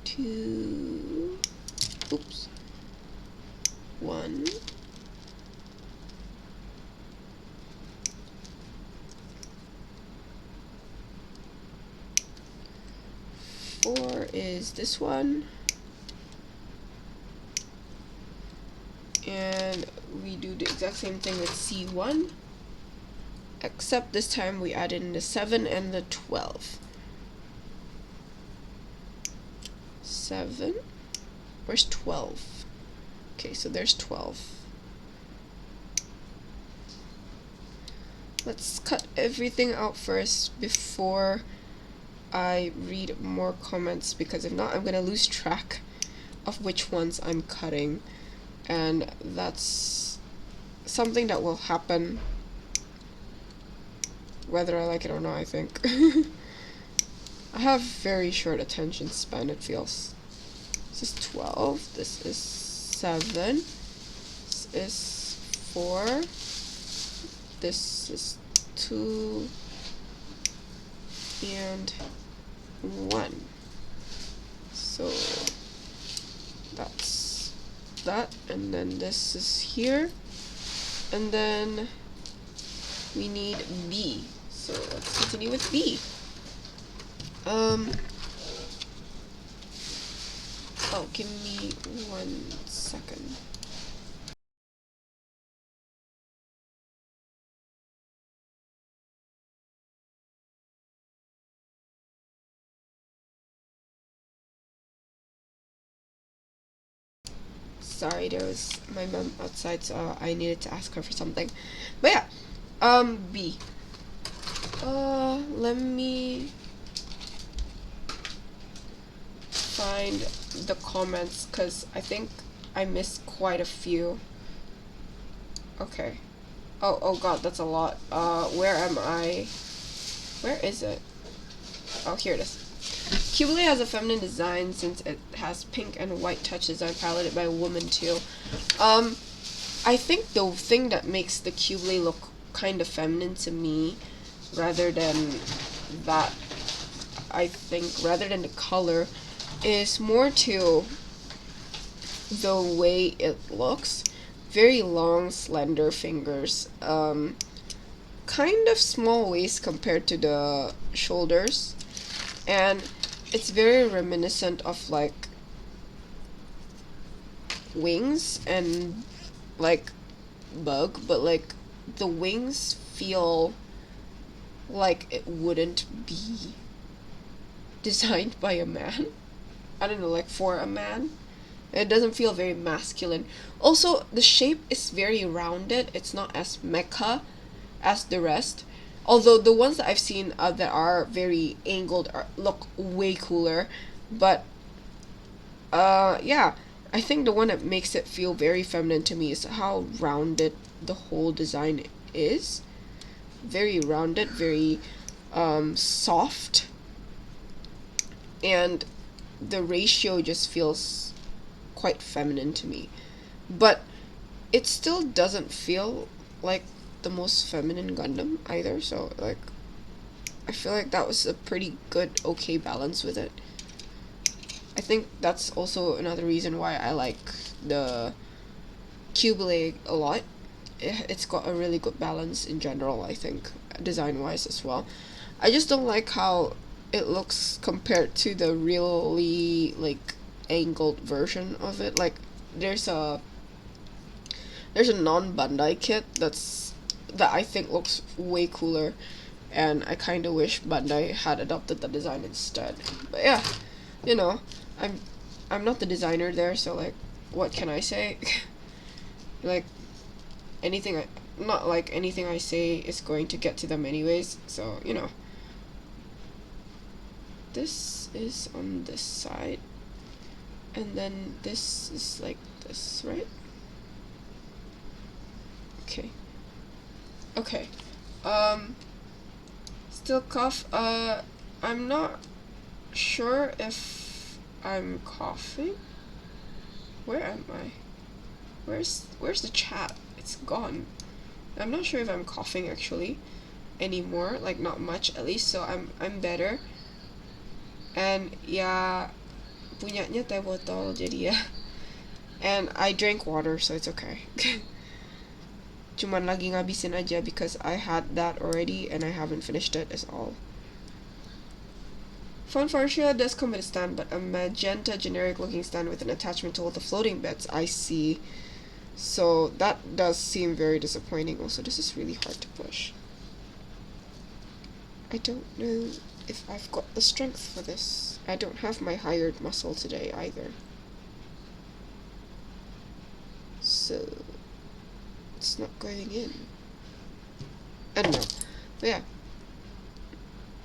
2, oops, 1, 4 is this one, and we do the exact same thing with C1, except this time we add in the 7 and the 12. 7, where's 12? Okay, so there's 12. Let's cut everything out first before I read more comments, because if not, I'm gonna lose track of which ones I'm cutting, and that's something that will happen whether I like it or not, I think. I have very short attention span, it feels. This is 12, this is 7, this is 4, this is 2, and 1. So that's that, and then this is here, and then we need B. So let's continue with B. Oh, give me 1 second. Sorry, there was my mom outside, so I needed to ask her for something. But yeah, B. Let me find the comments, because I think I missed quite a few. Okay. Oh god, that's a lot. Where am I? Where is it? Oh, here it is. Cubely has a feminine design since it has pink and white touch design piloted by a woman too. I think the thing that makes the Cubely look kind of feminine to me, rather than that, I think, rather than the color, is more to the way it looks. Very long, slender fingers. Kind of small waist compared to the shoulders. And it's very reminiscent of like wings and like bug, but like the wings feel like it wouldn't be designed by a man. I don't know, like for a man. It doesn't feel very masculine. Also, the shape is very rounded. It's not as mecha as the rest. Although the ones that I've seen that are very angled look way cooler. But, yeah. I think the one that makes it feel very feminine to me is how rounded the whole design is. Very rounded, very soft. And the ratio just feels quite feminine to me. But it still doesn't feel like the most feminine Gundam either, so like I feel like that was a pretty good, okay balance with it. I think that's also another reason why I like the Cubelay a lot. It's got a really good balance in general, I think, design-wise as well. I just don't like how it looks compared to the really, like, angled version of it. Like, there's a non-Bandai kit that I think looks way cooler, and I kind of wish Bandai had adopted the design instead. But yeah, you know, I'm not the designer there, so like, what can I say? Like, not like anything I say is going to get to them anyways, so you know. This is on this side, and then this is like this, right? Okay. Still cough. I'm not sure if I'm coughing. Where am I? Where's the chat? It's gone. I'm not sure if I'm coughing actually anymore, like not much at least, so I'm better. And yeah, punyanya teh botol jadi ya. And I drank water, so it's okay. Cuman lagi ngabisin aja because I had that already and I haven't finished it is all. Fanfarsia does come with a stand, but a magenta generic looking stand with an attachment to hold the floating beds. I see. So that does seem very disappointing. Also, this is really hard to push. I don't know if I've got the strength for this. I don't have my hired muscle today either. So it's not going in. I don't know. But yeah.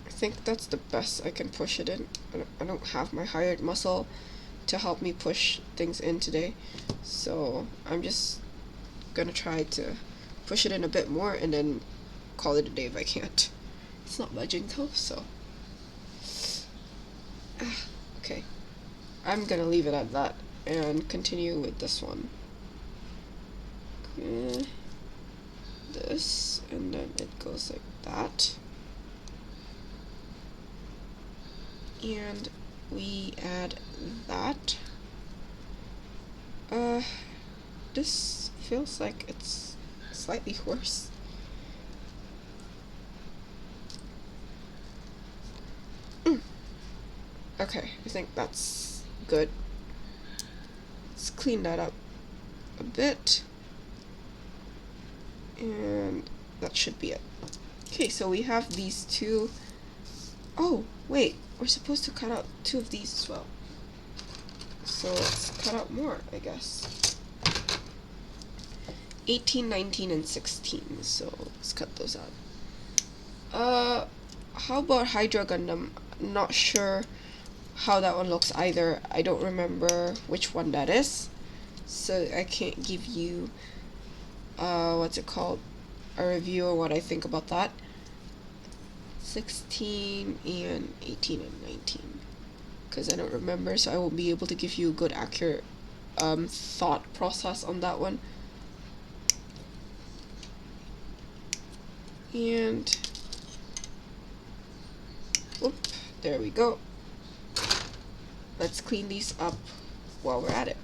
I think that's the best I can push it in. I don't have my hired muscle to help me push things in today. So I'm just gonna try to push it in a bit more and then call it a day if I can't. It's not budging though, so. Okay. I'm gonna leave it at that and continue with this one. This, and then it goes like that. And we add that. This feels like it's slightly worse. Okay, I think that's good. Let's clean that up a bit. And that should be it. Okay, so we have these two. Oh, wait, we're supposed to cut out two of these as well. So let's cut out more, I guess. 18, 19, and 16. So let's cut those out. How about Hydra Gundam? Not sure how that one looks either. I don't remember which one that is. So I can't give you what's it called, a review or what I think about that. 16 and 18 and 19 because I don't remember, so I won't be able to give you a good accurate thought process on that one. And whoop, there we go. Let's clean these up while we're at it.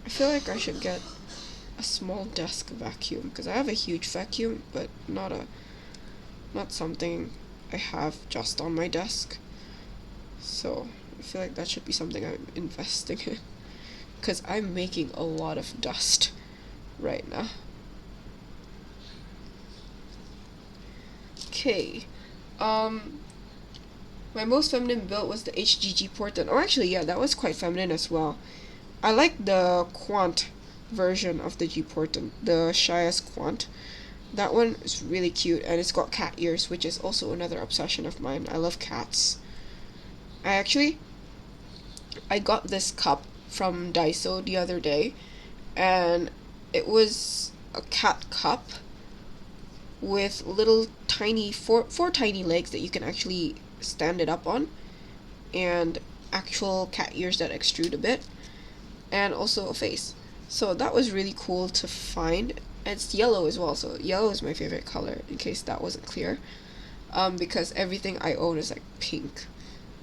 I feel like I should get a small desk vacuum because I have a huge vacuum, but not something I have just on my desk. So I feel like that should be something I'm investing in because I'm making a lot of dust right now. Okay, my most feminine build was the HGG Portent. Oh, actually, yeah, that was quite feminine as well. I like the Quant version of the G Portent, the Shias Quant. That one is really cute, and it's got cat ears, which is also another obsession of mine. I love cats. I got this cup from Daiso the other day, and it was a cat cup with little tiny four tiny legs that you can actually stand it up on, and actual cat ears that extrude a bit, and also a face. So that was really cool to find. It's yellow as well, so yellow is my favorite color, in case that wasn't clear. Because everything I own is like pink.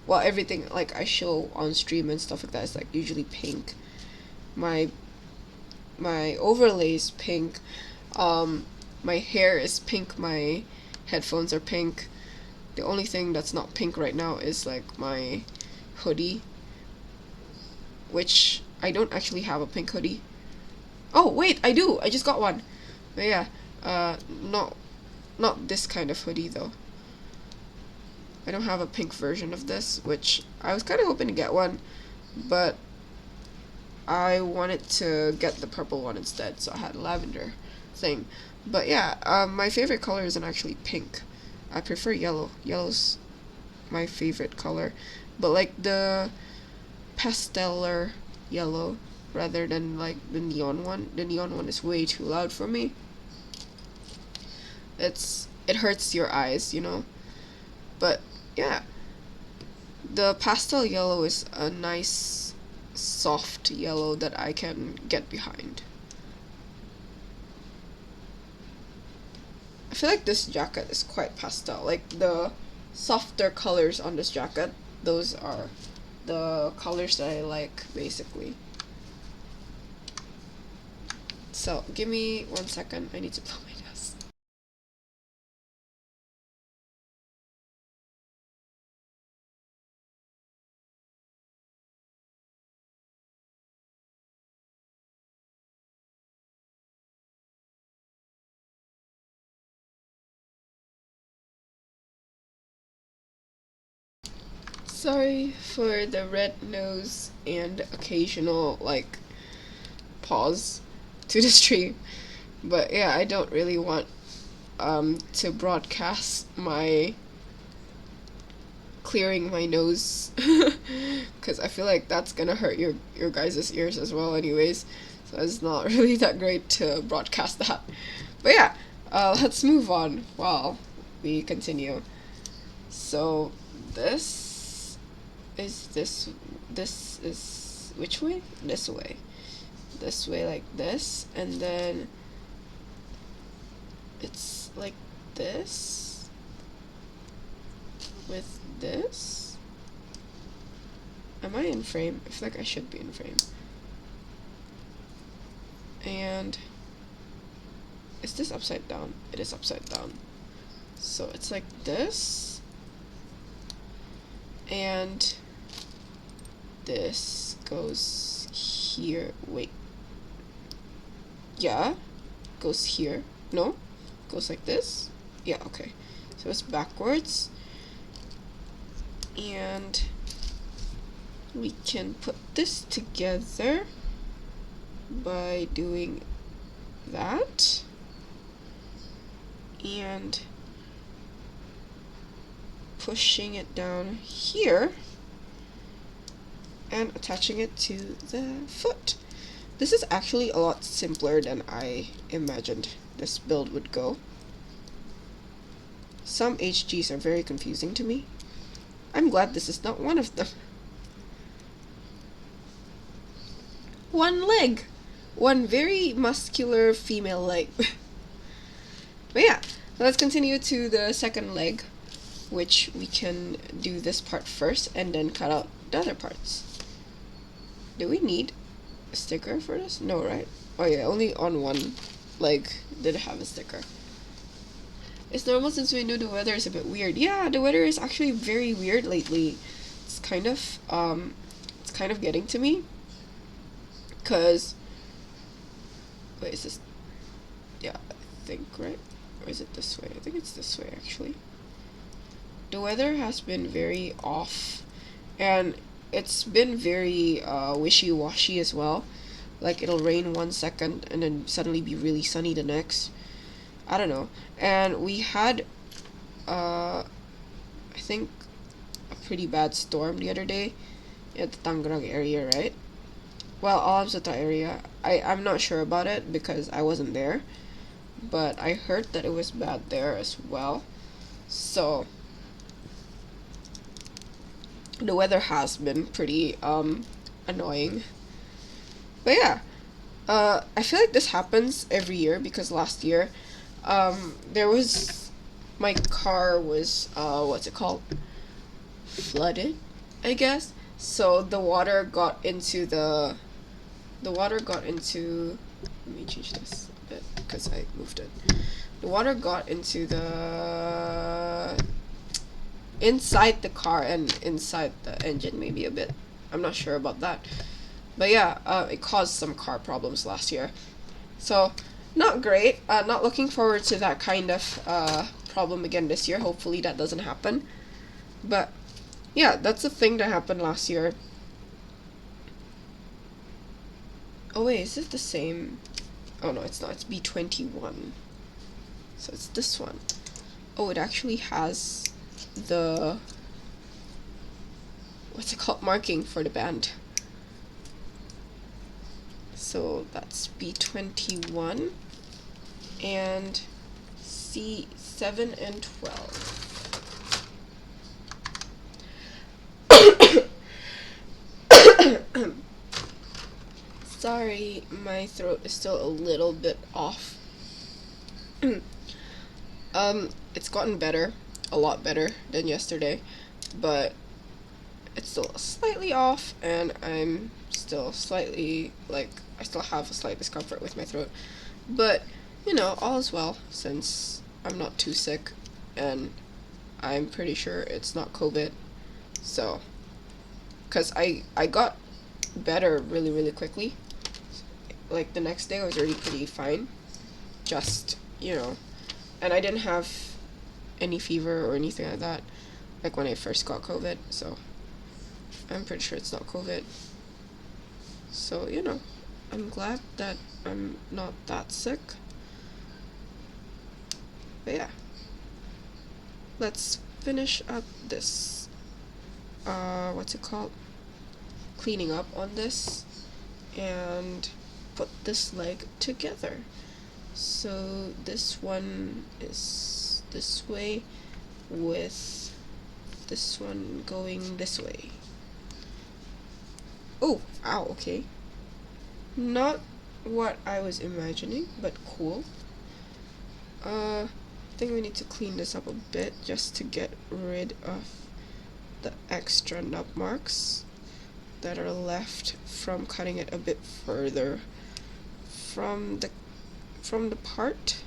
Well, everything like I show on stream and stuff like that is like usually pink. My overlay is pink. My hair is pink. My headphones are pink. The only thing that's not pink right now is like my hoodie, which I don't actually have a pink hoodie. Oh wait, I do. I just got one. But yeah, not this kind of hoodie though. I don't have a pink version of this, which I was kind of hoping to get one, but I wanted to get the purple one instead, so I had a lavender thing. But yeah, my favorite color isn't actually pink. I prefer yellow. Yellow's my favorite color, but like the pasteller yellow rather than like the neon one. The neon one is way too loud for me. It hurts your eyes, you know. But yeah, the pastel yellow is a nice soft yellow that I can get behind. I feel like this jacket is quite pastel. Like the softer colors on this jacket, those are the colors that I like basically. So give me 1 second, I need to blow my nose. Sorry for the red nose and occasional like pause to the stream. But yeah, I don't really want to broadcast my clearing my nose because I feel like that's gonna hurt your guys' ears as well anyways, so it's not really that great to broadcast that. But yeah, let's move on while we continue. So this is which way? This way. This way, like this, and then it's like this with this. Am I in frame? I feel like I should be in frame. And is this upside down? It is upside down. So it's like this, and this goes here. Wait. Yeah, goes here. No, goes like this. Yeah, okay. So it's backwards, and we can put this together by doing that and pushing it down here and attaching it to the foot. This is actually a lot simpler than I imagined this build would go. Some HGs are very confusing to me. I'm glad this is not one of them. One leg! One very muscular female leg. But yeah, let's continue to the second leg, which we can do this part first and then cut out the other parts. Do we need a sticker for this? No, right? Oh yeah, only on one leg did it have a sticker. It's normal since we knew the weather is a bit weird. Yeah, the weather is actually very weird lately. It's kind of getting to me. Cause wait, is this, yeah, I think, right? Or is it this way? I think it's this way actually. The weather has been very off, and it's been very wishy-washy as well. Like it'll rain 1 second and then suddenly be really sunny the next. I don't know. And we had I think a pretty bad storm the other day at the Tangerang area, right? Well, Alam Sata area. I'm not sure about it because I wasn't there, but I heard that it was bad there as well. So the weather has been pretty annoying. But yeah, I feel like this happens every year because last year, there was my car was what's it called? Flooded, I guess. So the water got into the water got into. Let me change this a bit because I moved it. The water got into the inside the car and inside the engine maybe a bit. I'm not sure about that. But yeah, it caused some car problems last year. So, not great. Not looking forward to that kind of problem again this year. Hopefully that doesn't happen. But yeah, that's a thing that happened last year. Oh wait, is it the same? Oh no, it's not. It's B21. So it's this one. Oh, it actually has the what's it called, marking for the band. So that's B21 and C7 and 12. Sorry, my throat is still a little bit off. It's gotten better, a lot better than yesterday, but it's still slightly off, and I'm still slightly, like, I still have a slight discomfort with my throat. But, you know, all is well, since I'm not too sick, and I'm pretty sure it's not COVID. So, because I got better really, really quickly. Like, the next day I was already pretty fine. Just, you know, and I didn't have any fever or anything like that, like when I first got COVID, so I'm pretty sure it's not COVID. So, you know, I'm glad that I'm not that sick. But yeah, let's finish up this, what's it called? Cleaning up on this and put this leg together. So this one is this way with this one going this way. Oh, ow, okay. Not what I was imagining, but cool. I think we need to clean this up a bit just to get rid of the extra nub marks that are left from cutting it a bit further from the part.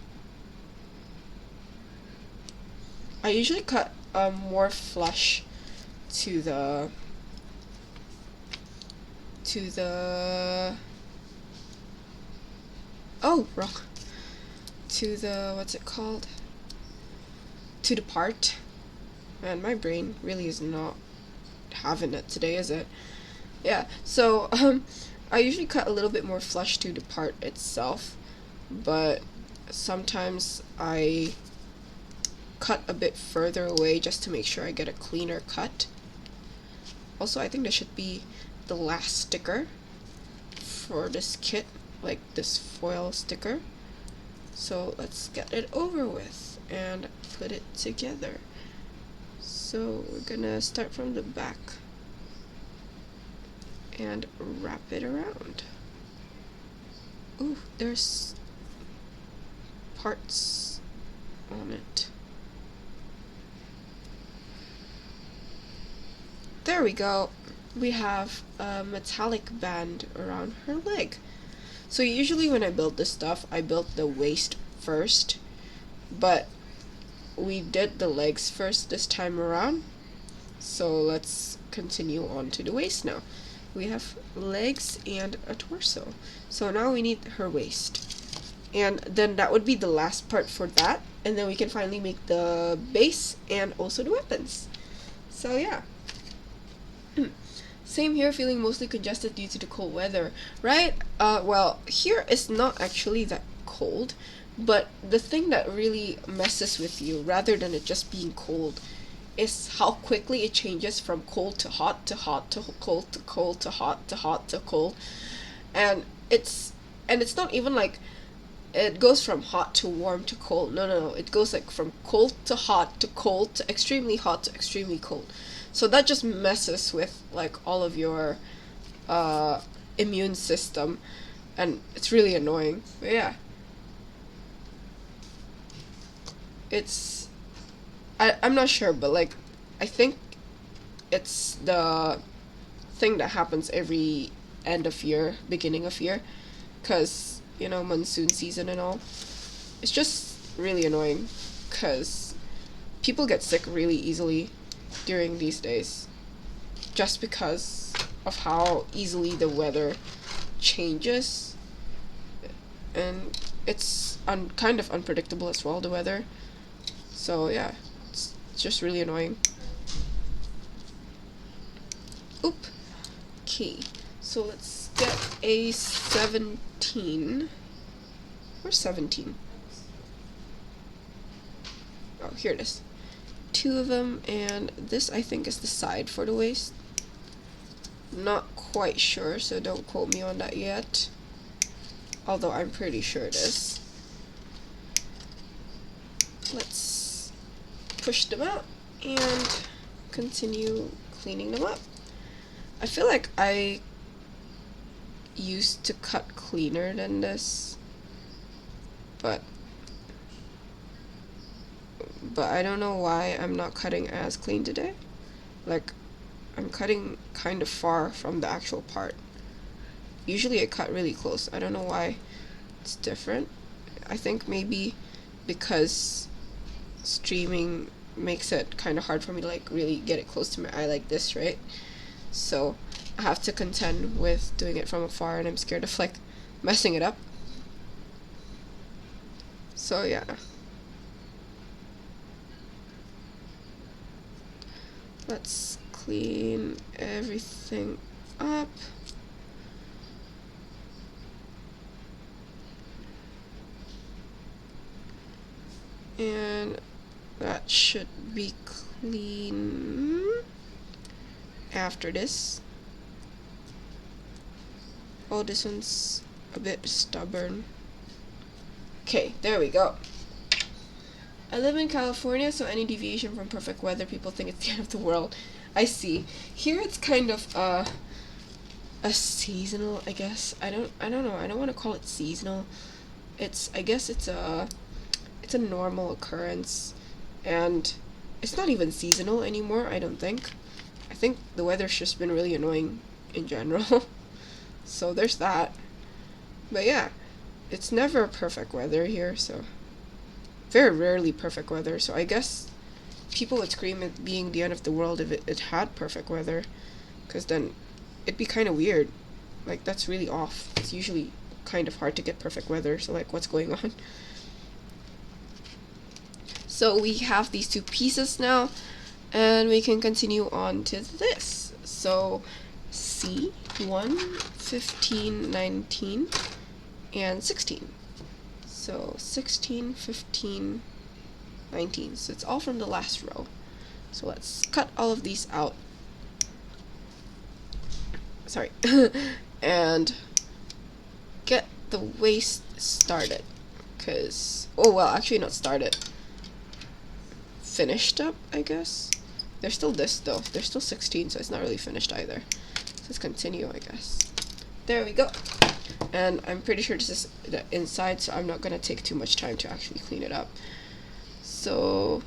I usually cut more flush to the oh, wrong, to the, what's it called, to the part. Man, my brain really is not having it today, is it? Yeah, so I usually cut a little bit more flush to the part itself, but sometimes I cut a bit further away just to make sure I get a cleaner cut. Also, I think this should be the last sticker for this kit, like this foil sticker. So let's get it over with and put it together. So we're gonna start from the back and wrap it around. Ooh, there's parts on it. There we go. We have a metallic band around her leg. So usually when I build this stuff, I build the waist first, but we did the legs first this time around. So let's continue on to the waist now. We have legs and a torso. So now we need her waist. And then that would be the last part for that. And then we can finally make the base and also the weapons. So yeah. Same here, feeling mostly congested due to the cold weather, right? Well, here it's not actually that cold, but the thing that really messes with you, rather than it just being cold, is how quickly it changes from cold to hot to hot to cold to cold to hot to hot to cold. And it's not even like it goes from hot to warm to cold. No. It goes like from cold to hot to cold to extremely hot to extremely cold. So that just messes with like all of your immune system, and it's really annoying. But yeah, I'm not sure, but like, I think it's the thing that happens every end of year, beginning of year, because, you know, monsoon season and all. It's just really annoying, because people get sick really easily during these days, just because of how easily the weather changes, and it's kind of unpredictable as well, the weather. So yeah, it's just really annoying. Oop. Okay, so let's get a 17. Where's 17? Oh, here it is. 2 of them, and this I think is the side for the waist. Not quite sure, so don't quote me on that yet. Although I'm pretty sure it is. Let's push them out and continue cleaning them up. I feel like I used to cut cleaner than this, but I don't know why I'm not cutting as clean today. Like, I'm cutting kind of far from the actual part. Usually I cut really close. I don't know why it's different. I think maybe because streaming makes it kind of hard for me to like really get it close to my eye like this, right? So I have to contend with doing it from afar, and I'm scared of like messing it up. So yeah. Let's clean everything up. And that should be clean after this. Oh, this one's a bit stubborn. Okay, there we go. I live in California, so any deviation from perfect weather, people think it's the end of the world. I see. Here it's kind of a seasonal, I guess. I don't know. I don't want to call it seasonal. I guess it's a normal occurrence, and it's not even seasonal anymore, I don't think. I think the weather's just been really annoying in general. So there's that. But yeah, it's never perfect weather here, so very rarely perfect weather, so I guess people would scream at being the end of the world if it had perfect weather, because then it'd be kind of weird. Like, that's really off. It's usually kind of hard to get perfect weather, so like, what's going on? So we have these 2 pieces now, and we can continue on to this. So C1, 15, 19, and 16. So 16, 15, 19. So it's all from the last row. So let's cut all of these out. Sorry. And get the waist started. Oh well, actually not started. Finished up, I guess. There's still this though. There's still 16, so it's not really finished either. So let's continue, I guess. There we go. And I'm pretty sure this is the inside, so I'm not going to take too much time to actually clean it up. So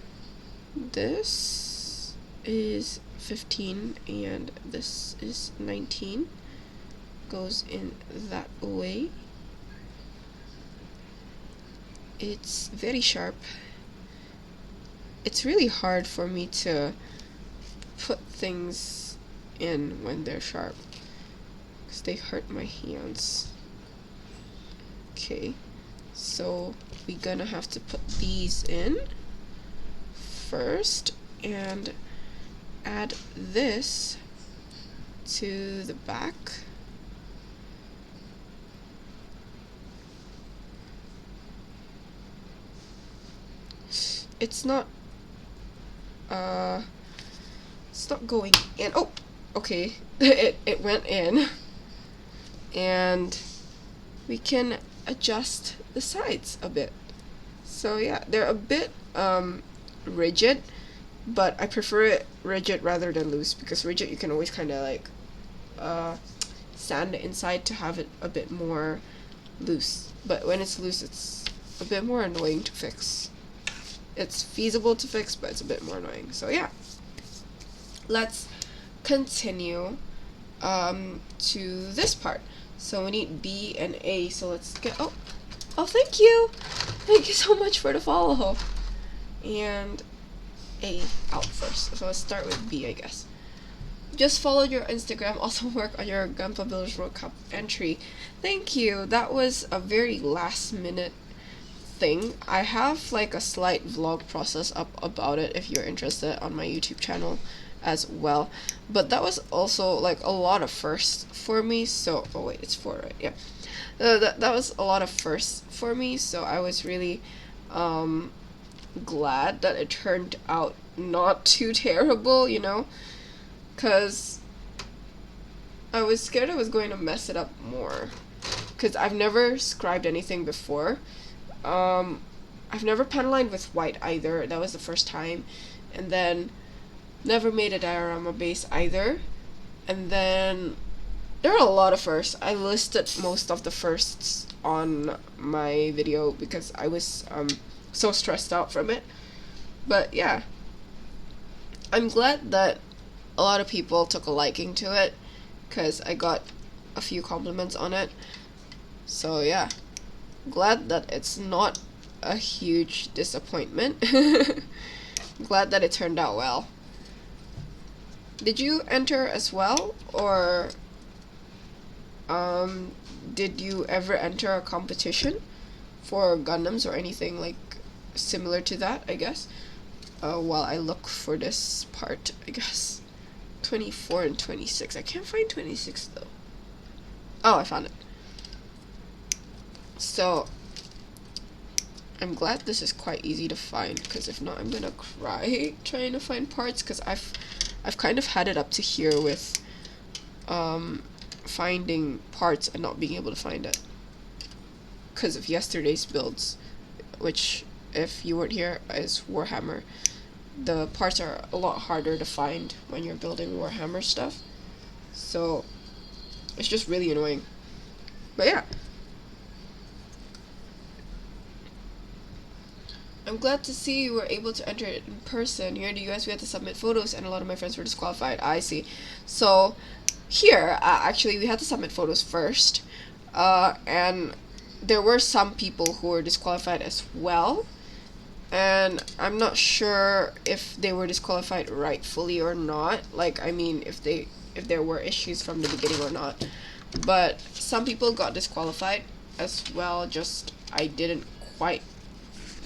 this is 15 and this is 19. Goes in that way. It's very sharp. It's really hard for me to put things in when they're sharp, because they hurt my hands. Okay, so we're gonna have to put these in first and add this to the back. It's not going in. Oh, okay. it went in, and we can adjust the sides a bit. So yeah, they're a bit rigid, but I prefer it rigid rather than loose, because rigid you can always kind of like sand the inside to have it a bit more loose. But when it's loose, it's a bit more annoying to fix. It's feasible to fix, but it's a bit more annoying. So yeah, let's continue to this part. So we need B and A. So let's get, oh, thank you so much for the follow. And A out first. So let's start with B, I guess. Just followed your Instagram. Also work on your Gundam Builders World Cup entry. Thank you. That was a very last minute thing. I have like a slight vlog process up about it if you're interested on my YouTube channel as well. But that was also like a lot of firsts for me. So, oh wait, it's 4, right? Yeah. That was a lot of firsts for me. So I was really glad that it turned out not too terrible, you know? Because I was scared I was going to mess it up more. Because I've never scribed anything before. I've never pen lined with white either. That was the first time. And then never made a diorama base either. And then there are a lot of firsts. I listed most of the firsts on my video because I was so stressed out from it. But yeah, I'm glad that a lot of people took a liking to it because I got a few compliments on it. So yeah, glad that it's not a huge disappointment. Glad that it turned out well. Did you enter as well, or did you ever enter a competition for Gundams or anything like similar to that, I guess? While I look for this part, I guess. 24 and 26. I can't find 26 though. Oh, I found it. So I'm glad this is quite easy to find, because if not, I'm gonna cry trying to find parts, because I've kind of had it up to here with finding parts and not being able to find it because of yesterday's builds, which, if you weren't here, is Warhammer. The parts are a lot harder to find when you're building Warhammer stuff, so it's just really annoying. But yeah, I'm glad to see you were able to enter it in person. Here in the US we had to submit photos and a lot of my friends were disqualified. I see. So here, actually we had to submit photos first, and there were some people who were disqualified as well. And I'm not sure if they were disqualified rightfully or not. Like, I mean, if there were issues from the beginning or not. But some people got disqualified as well. Just I didn't quite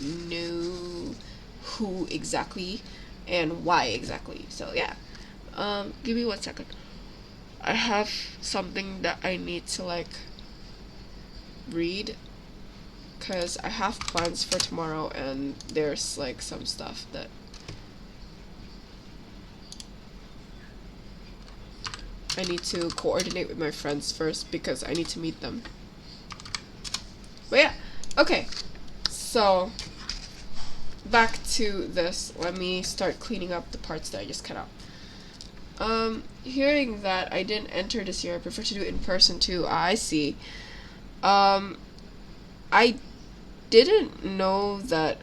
know who exactly and why exactly. So yeah. Give me 1 second. I have something that I need to like read, because I have plans for tomorrow and there's like some stuff that I need to coordinate with my friends first because I need to meet them. But yeah, okay, so back to this. Let me start cleaning up the parts that I just cut out. Hearing that I didn't enter this year, I prefer to do it in person too. I see. I didn't know that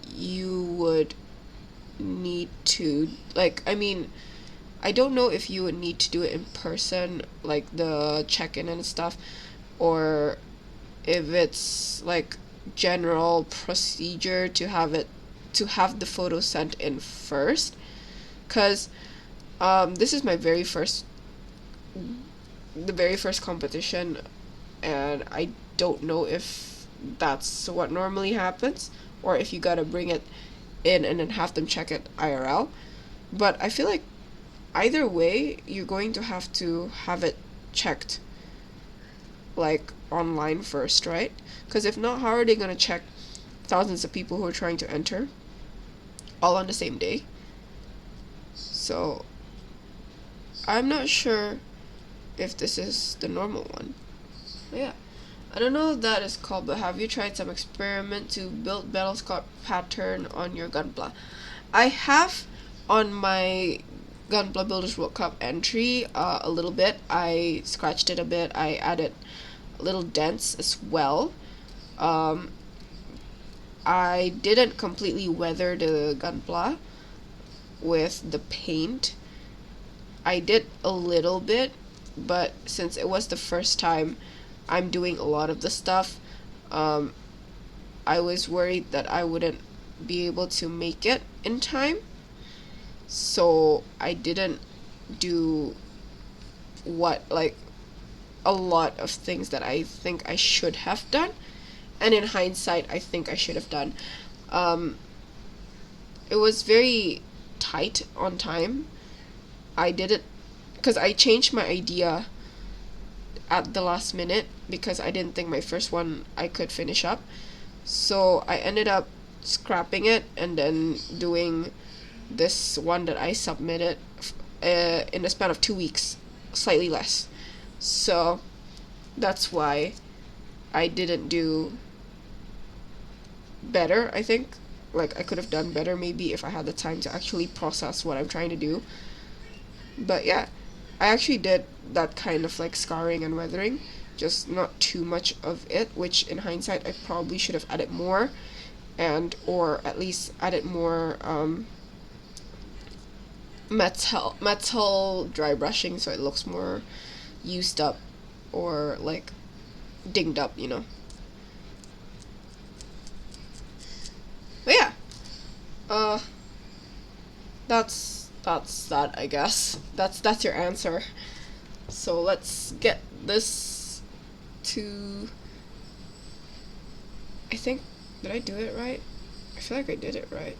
you would need to, like, I mean, I don't know if you would need to do it in person, like the check-in and stuff, or if it's like general procedure to have the photo sent in first, because this is my very first competition, and I don't know if that's what normally happens or if you gotta bring it in and then have them check it IRL. But I feel like either way you're going to have it checked like online first, right? Because if not, how are they gonna check thousands of people who are trying to enter all on the same day? So I'm not sure if this is the normal one. But yeah, I don't know what that is called, but have you tried some experiment to build battle scar pattern on your Gunpla? I have on my Gunpla Builders World Cup entry a little bit. I scratched it a bit. I added little dents as well. I didn't completely weather the gunpla with the paint. I did a little bit, but since it was the first time I'm doing a lot of the stuff, I was worried that I wouldn't be able to make it in time, so I didn't do a lot of things that I think I should have done, and in hindsight I think I should have done. It was very tight on time. I did it because I changed my idea at the last minute because I didn't think my first one I could finish up. So I ended up scrapping it and then doing this one that I submitted in a span of 2 weeks, slightly less. So that's why I didn't do better, I think. Like, I could have done better maybe if I had the time to actually process what I'm trying to do. But yeah, I actually did that kind of like scarring and weathering, just not too much of it, which in hindsight I probably should have added more, and or at least added more metal dry brushing so it looks more used up or like dinged up, you know. But yeah, that's that, I guess. That's your answer. So let's get this to, I think, did I do it right? I feel like I did it right.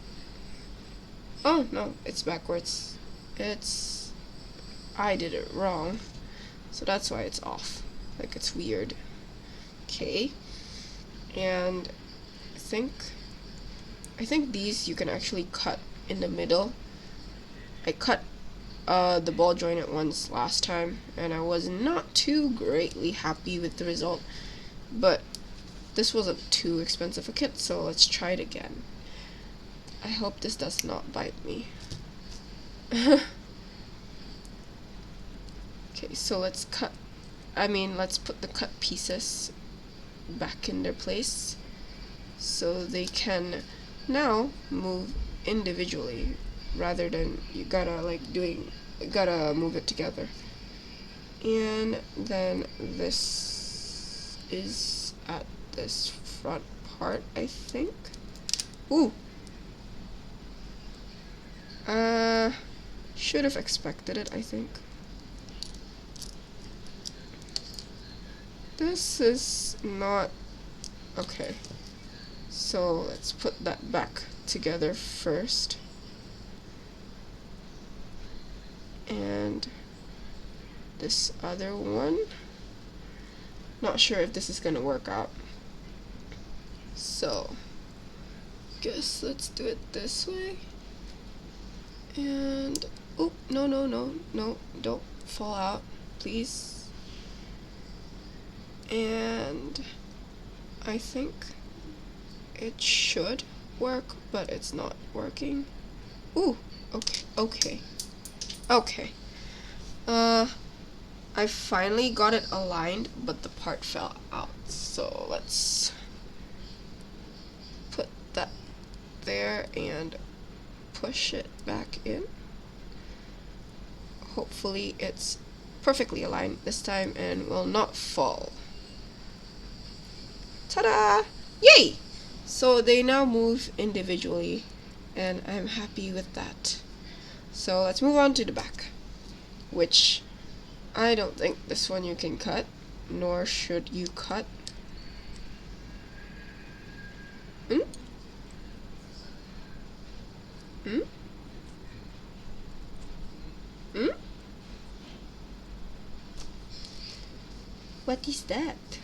Oh no, it's backwards. I did it wrong. So that's why it's off. Like, it's weird. Okay. And I think these you can actually cut in the middle. I cut the ball jointed ones last time, and I was not too greatly happy with the result, but this wasn't too expensive a kit, so let's try it again. I hope this does not bite me. Okay, so let's put the cut pieces back in their place so they can now move individually rather than you gotta move it together. And then this is at this front part, I think. Ooh, should have expected it, I think. This is not okay. So let's put that back together first. And this other one, not sure if this is gonna work out. So guess let's do it this way. And oh, no, don't fall out, please. And I think it should work, but it's not working. Ooh, okay. I finally got it aligned, but the part fell out. So let's put that there and push it back in. Hopefully it's perfectly aligned this time and will not fall. Ta-da! Yay! So they now move individually, and I'm happy with that. So let's move on to the back, which I don't think this one you can cut, nor should you cut. What is that?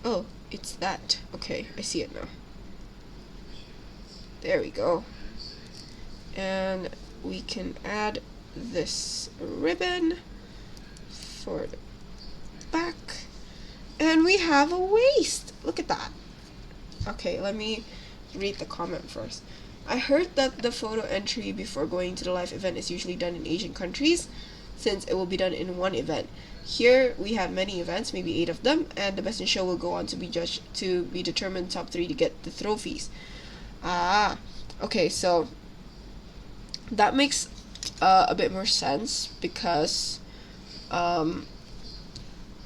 Oh, it's that. Okay, I see it now. There we go. And we can add this ribbon for the back. And we have a waist. Look at that. Okay, let me read the comment first. I heard that the photo entry before going to the live event is usually done in Asian countries, since it will be done in one event. Here we have many events, maybe 8 of them, and the best in show will go on to be judged to be determined top 3 to get the trophies. Ah, okay, so that makes a bit more sense because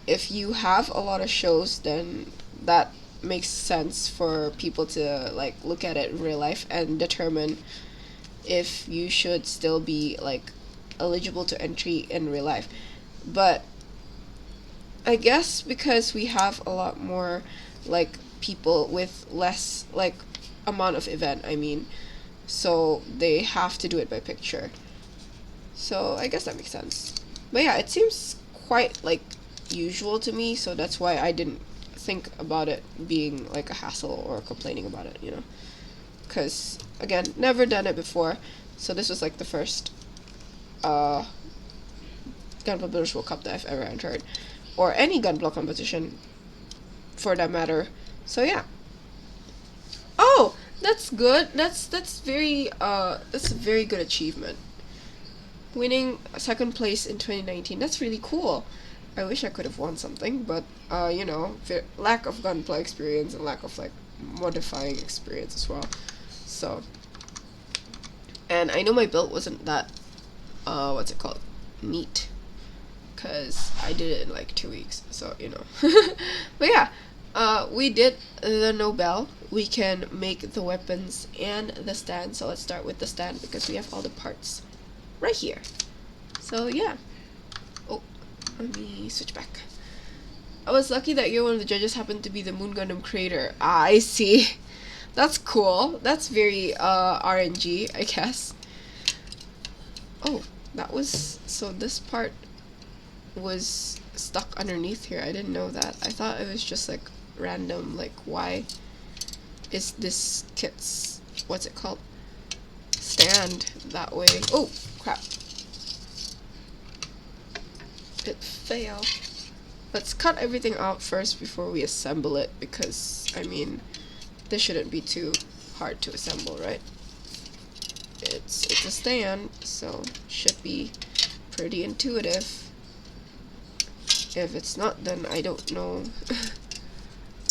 if you have a lot of shows, then that makes sense for people to like look at it in real life and determine if you should still be like eligible to entry in real life. But I guess because we have a lot more like people with less like amount of event, I mean, so they have to do it by picture. So I guess that makes sense. But yeah, it seems quite like usual to me, so that's why I didn't think about it being like a hassle or complaining about it, you know. Because again, never done it before, so this was like the first Gunpla Builders World Cup that I've ever entered, or any Gunpla competition for that matter. So yeah. Oh, that's good. That's a very good achievement. Winning second place in 2019. That's really cool. I wish I could have won something, but you know, lack of gunplay experience and lack of like modifying experience as well. So, and I know my build wasn't that what's it called, neat, because I did it in like 2 weeks. So you know, but yeah, we did the Nobel. We can make the weapons and the stand. So let's start with the stand because we have all the parts right here. So yeah. Oh, let me switch back. I was lucky that you're one of the judges happened to be the Moon Gundam creator. Ah, I see. That's cool. That's very RNG, I guess. Oh, that was, so this part was stuck underneath here. I didn't know that. I thought it was just like random, like why is this kit's, what's it called, stand that way. Oh crap, it failed. Let's cut everything out first before we assemble it, because I mean this shouldn't be too hard to assemble, right? It's a stand, so should be pretty intuitive. If it's not, then I don't know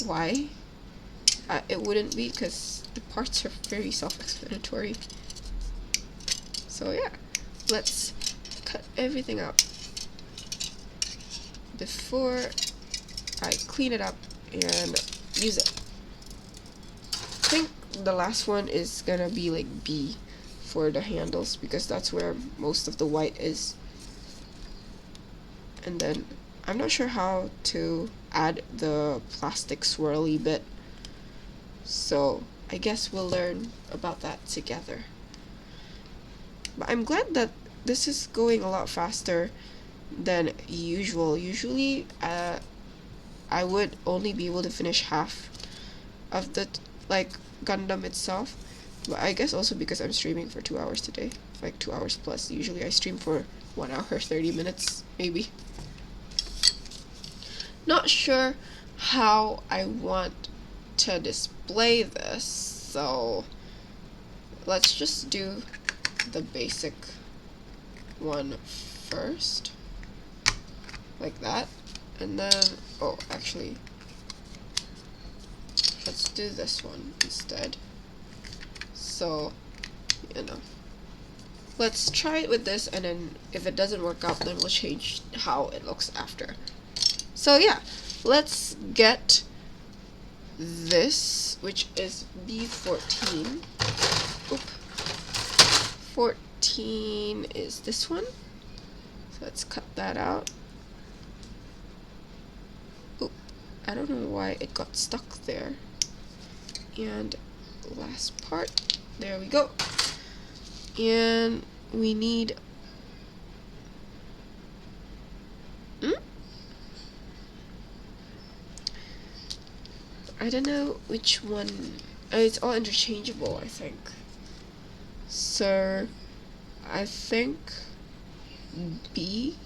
why it wouldn't be, because the parts are very self-explanatory. So yeah, let's cut everything out before I clean it up and use it. I think the last one is gonna be like B for the handles, because that's where most of the white is. And then I'm not sure how to add the plastic swirly bit, so I guess we'll learn about that together. But I'm glad that this is going a lot faster than usual. Usually I would only be able to finish half of the like Gundam itself, but I guess also because I'm streaming for 2 hours today, like 2 hours plus. Usually I stream for 1 hour 30 minutes maybe. Not sure how I want to display this, so let's just do the basic one first, like that, and then, oh, actually, let's do this one instead. So, you know, let's try it with this, and then if it doesn't work out, then we'll change how it looks after. So yeah, let's get this, which is B14. Oop. 14 is this one. So let's cut that out. Oop. I don't know why it got stuck there. And last part. There we go. And we need... I don't know which one. It's all interchangeable, I think. So, I think B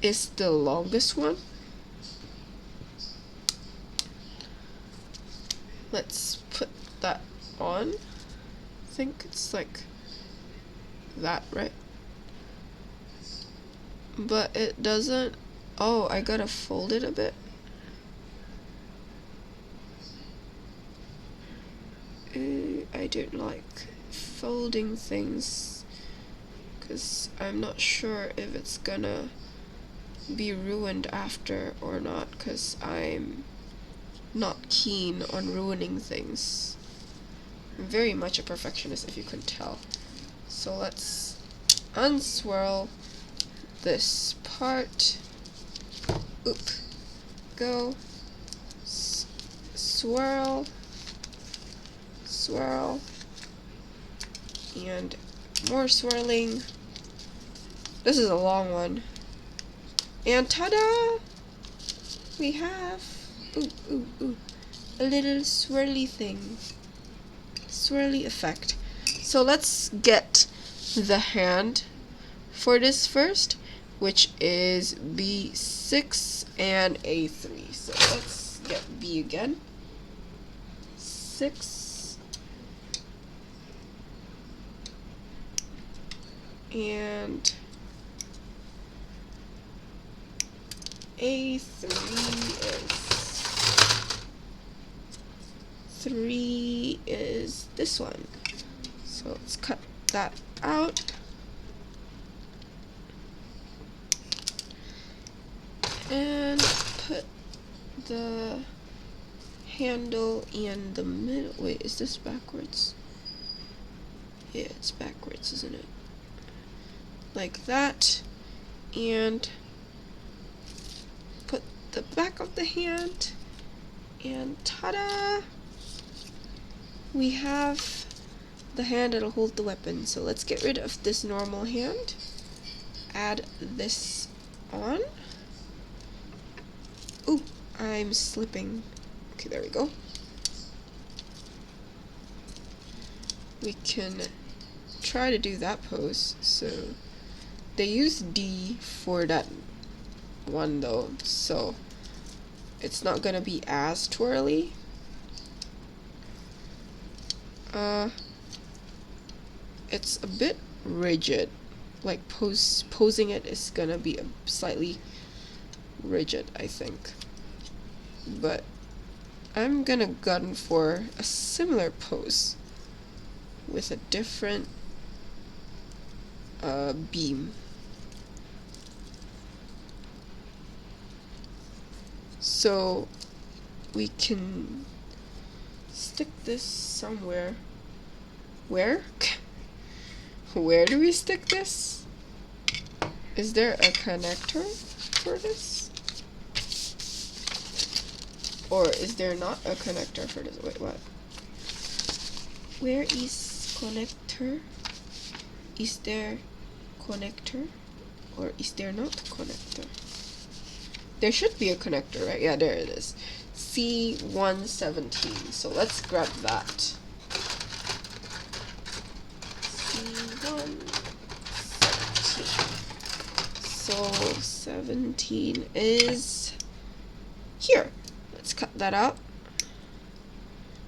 is the longest one. Let's put that on. I think it's like that, right? but it doesn't. Oh, I gotta fold it a bit. I don't like folding things because I'm not sure if it's gonna be ruined after or not, because I'm not keen on ruining things. I'm very much a perfectionist, if you couldn't tell. So let's unswirl this part. Oop. Go. Swirl. Swirl. And more swirling. This is a long one. And ta-da! We have a little swirly thing. Swirly effect. So let's get the hand for this first, which is B6 and A3. So let's get B again. 6 and A3 is this one. So let's cut that out. And put the handle in the middle. Wait, is this backwards? Yeah, it's backwards, isn't it? Like that. And put the back of the hand. And ta-da! We have the hand that'll hold the weapon. So let's get rid of this normal hand. Add this on. Ooh, I'm slipping. Okay, there we go. We can try to do that pose. So they use D for that one though, so it's not gonna be as twirly. It's a bit rigid. Like posing it is gonna be slightly rigid, I think. But I'm gonna gun for a similar pose with a different beam. So we can stick this somewhere. Where? Where do we stick this? Is there a connector for this? Or is there not a connector for this? Wait, what? Where is connector? Is there connector? Or is there not connector? There should be a connector, right? Yeah, there it is. C117. So let's grab that. C117. So 17 is here. Let's cut that out.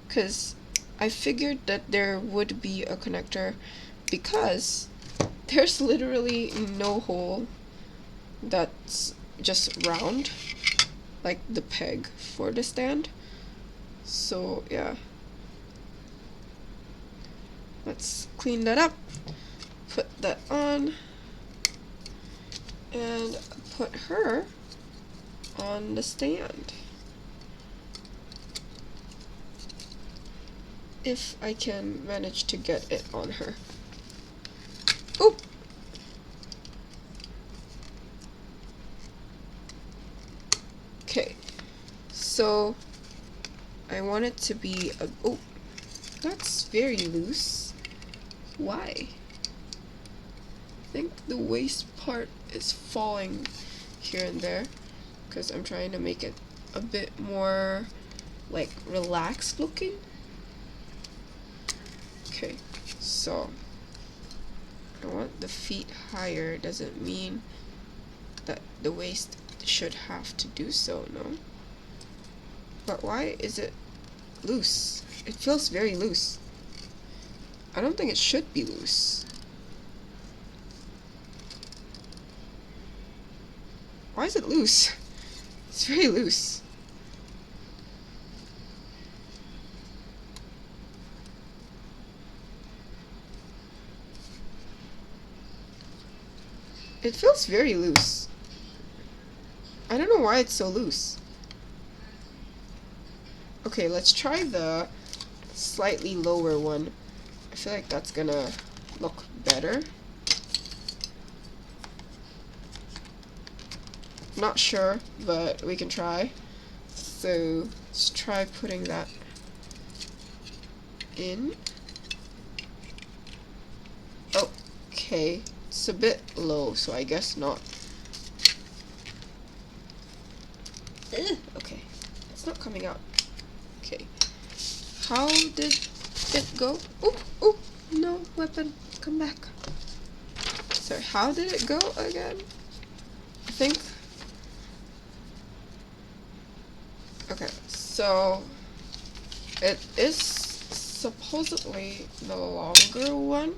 Because I figured that there would be a connector because there's literally no hole that's just round, like the peg for the stand. So yeah, let's clean that up, put that on, and put her on the stand. If I can manage to get it on her. Oop! Okay, so I want it to be a, oh, that's very loose. Why? I think the waist part is falling here and there because I'm trying to make it a bit more like relaxed looking. Okay, so I want the feet higher. Doesn't mean that the waist should have to do so, no? But why is it loose? It feels very loose. I don't think it should be loose. Why is it loose? It's very loose. It feels very loose. I don't know why it's so loose. Okay, let's try the slightly lower one. I feel like that's gonna look better. Not sure, but we can try. So let's try putting that in. Okay, it's a bit low, so I guess not. Okay, it's not coming out. Okay, how did it go? Oop, oop, no weapon, come back. Sorry, how did it go again? I think. Okay, so it is supposedly the longer one.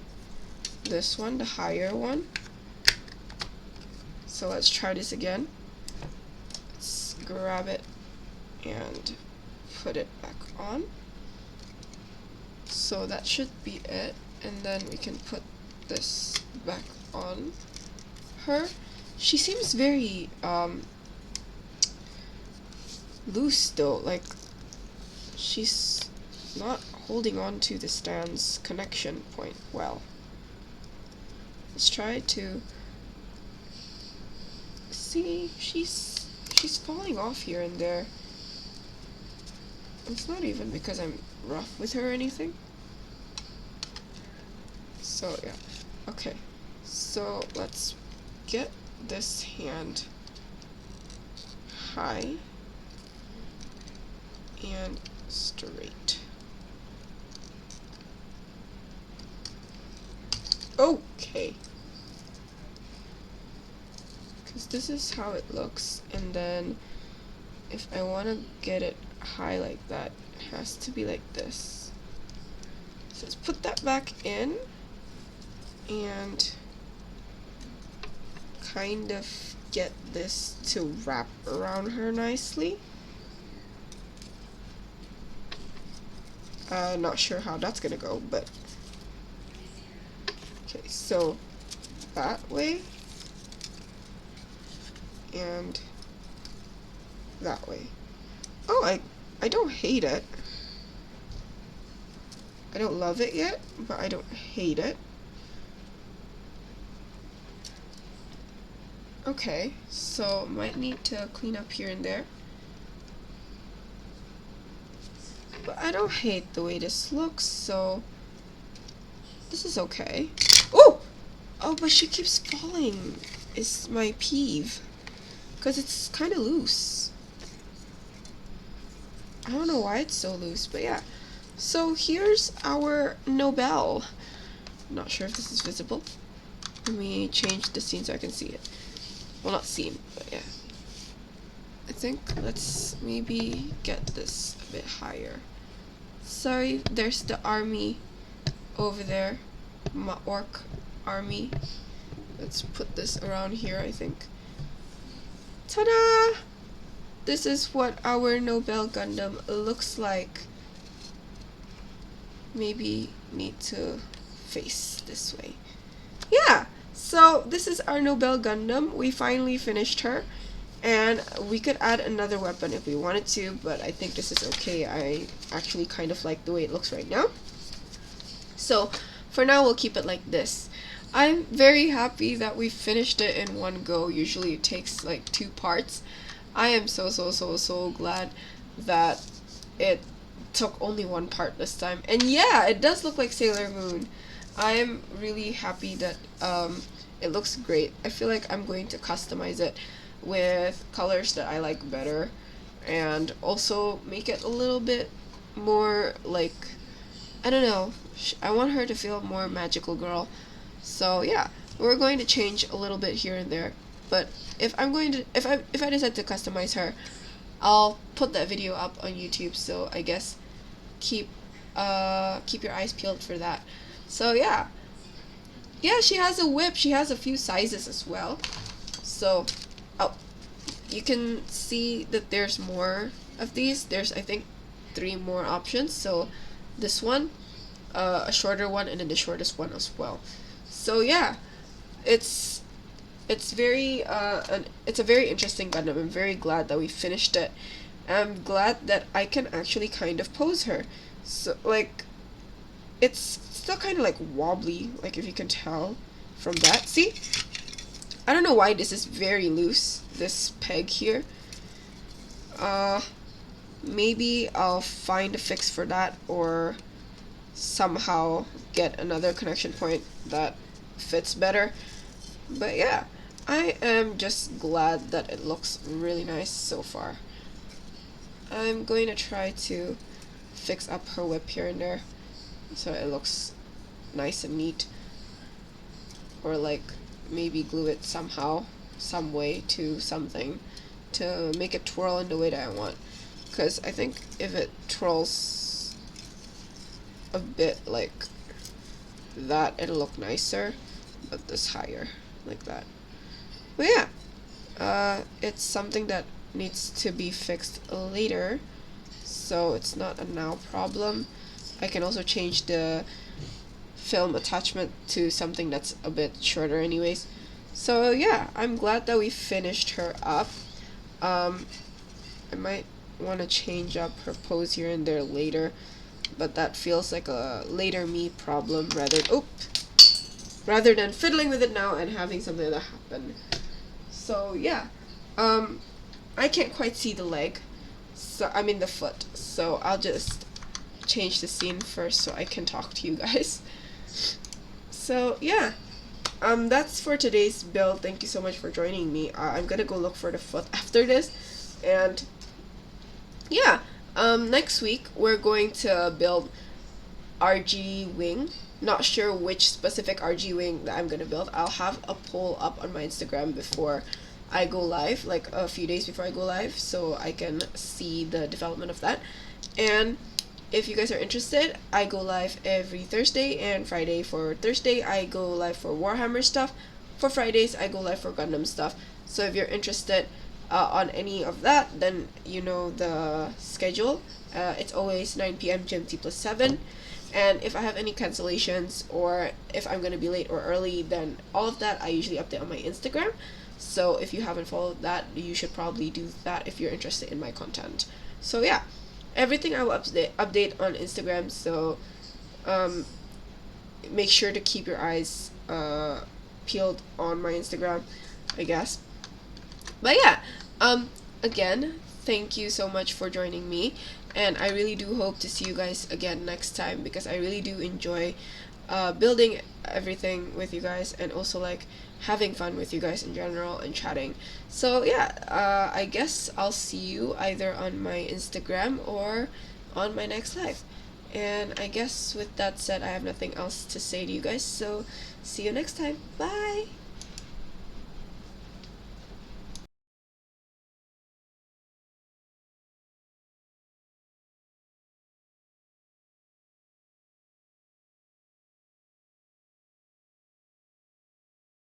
This one, the higher one. So let's try this again. Let's grab it and put it back on. So that should be it. And then we can put this back on her. She seems very loose though, like she's not holding on to the stand's connection point well. Let's try to see. She's falling off here and there. It's not even because I'm rough with her or anything. So yeah, okay, so let's get this hand high and straight. Okay, because this is how it looks, and then if I want to get it high like that, it has to be like this. So let's put that back in and kind of get this to wrap around her nicely. Not sure how that's gonna go, but okay, so that way and that way. Oh, I don't hate it. I don't love it yet, but I don't hate it. Okay, so might need to clean up here and there. But I don't hate the way this looks, so this is okay. Oh! Oh, but she keeps falling. It's my peeve. Because it's kind of loose. I don't know why it's so loose, but yeah. So here's our Nobell. I'm not sure if this is visible. Let me change the scene so I can see it. Well, not scene, but yeah. I think let's maybe get this a bit higher. Sorry, there's the army over there. My orc army. Let's put this around here, I think. Ta-da! This is what our Nobell Gundam looks like. Maybe need to face this way. Yeah, so this is our Nobell Gundam. We finally finished her. And we could add another weapon if we wanted to, but I think this is okay. I actually kind of like the way it looks right now. So for now, we'll keep it like this. I'm very happy that we finished it in one go. Usually it takes like 2 parts. I am so glad that it took only 1 part this time. And yeah, it does look like Sailor Moon. I am really happy that it looks great. I feel like I'm going to customize it with colors that I like better, and also make it a little bit more like, I don't know, I want her to feel more magical girl. So yeah, we're going to change a little bit here and there, but if I decide to customize her, I'll put that video up on YouTube, so I guess keep your eyes peeled for that. So yeah, she has a whip. She has a few sizes as well. So, oh, you can see that there's more of these. There's, I think, 3 more options. So this one, a shorter one, and then the shortest one as well. So yeah, it's it's a very interesting Gundam. I'm very glad that we finished it. I'm glad that I can actually kind of pose her. So like, it's still kind of like wobbly, like if you can tell from that. See, I don't know why this is very loose, this peg here. Maybe I'll find a fix for that, or somehow get another connection point that fits better. But yeah, I am just glad that it looks really nice so far. I'm going to try to fix up her whip here and there so it looks nice and neat, or like maybe glue it somehow, some way to something to make it twirl in the way that I want, because I think if it twirls a bit like that, it'll look nicer, but this higher like that. But yeah, it's something that needs to be fixed later, so it's not a now problem. I can also change the film attachment to something that's a bit shorter anyways. So yeah, I'm glad that we finished her up. I might want to change up her pose here and there later, but that feels like a later me problem rather than fiddling with it now and having something that happen. So yeah, I can't quite see the leg, so I mean the foot, so I'll just change the scene first so I can talk to you guys. So yeah, that's for today's build. Thank you so much for joining me. I'm gonna go look for the foot after this, and yeah, next week we're going to build RG wing. Not sure which specific RG wing that I'm gonna build. I'll have a poll up on my Instagram before I go live, like a few days before I go live, so I can see the development of that. And if you guys are interested, I go live every Thursday and Friday. For Thursday, I go live for Warhammer stuff. For Fridays, I go live for Gundam stuff. So if you're interested on any of that, then you know the schedule. It's always 9 p.m. GMT plus 7. And if I have any cancellations, or if I'm going to be late or early, then all of that I usually update on my Instagram. So if you haven't followed that, you should probably do that if you're interested in my content. So yeah, everything I will update on Instagram, so make sure to keep your eyes peeled on my Instagram, I guess. But yeah, again, thank you so much for joining me, and I really do hope to see you guys again next time, because I really do enjoy building everything with you guys, and also like having fun with you guys in general and chatting. So yeah, I guess I'll see you either on my Instagram or on my next live. And I guess with that said, I have nothing else to say to you guys, so see you next time. Bye!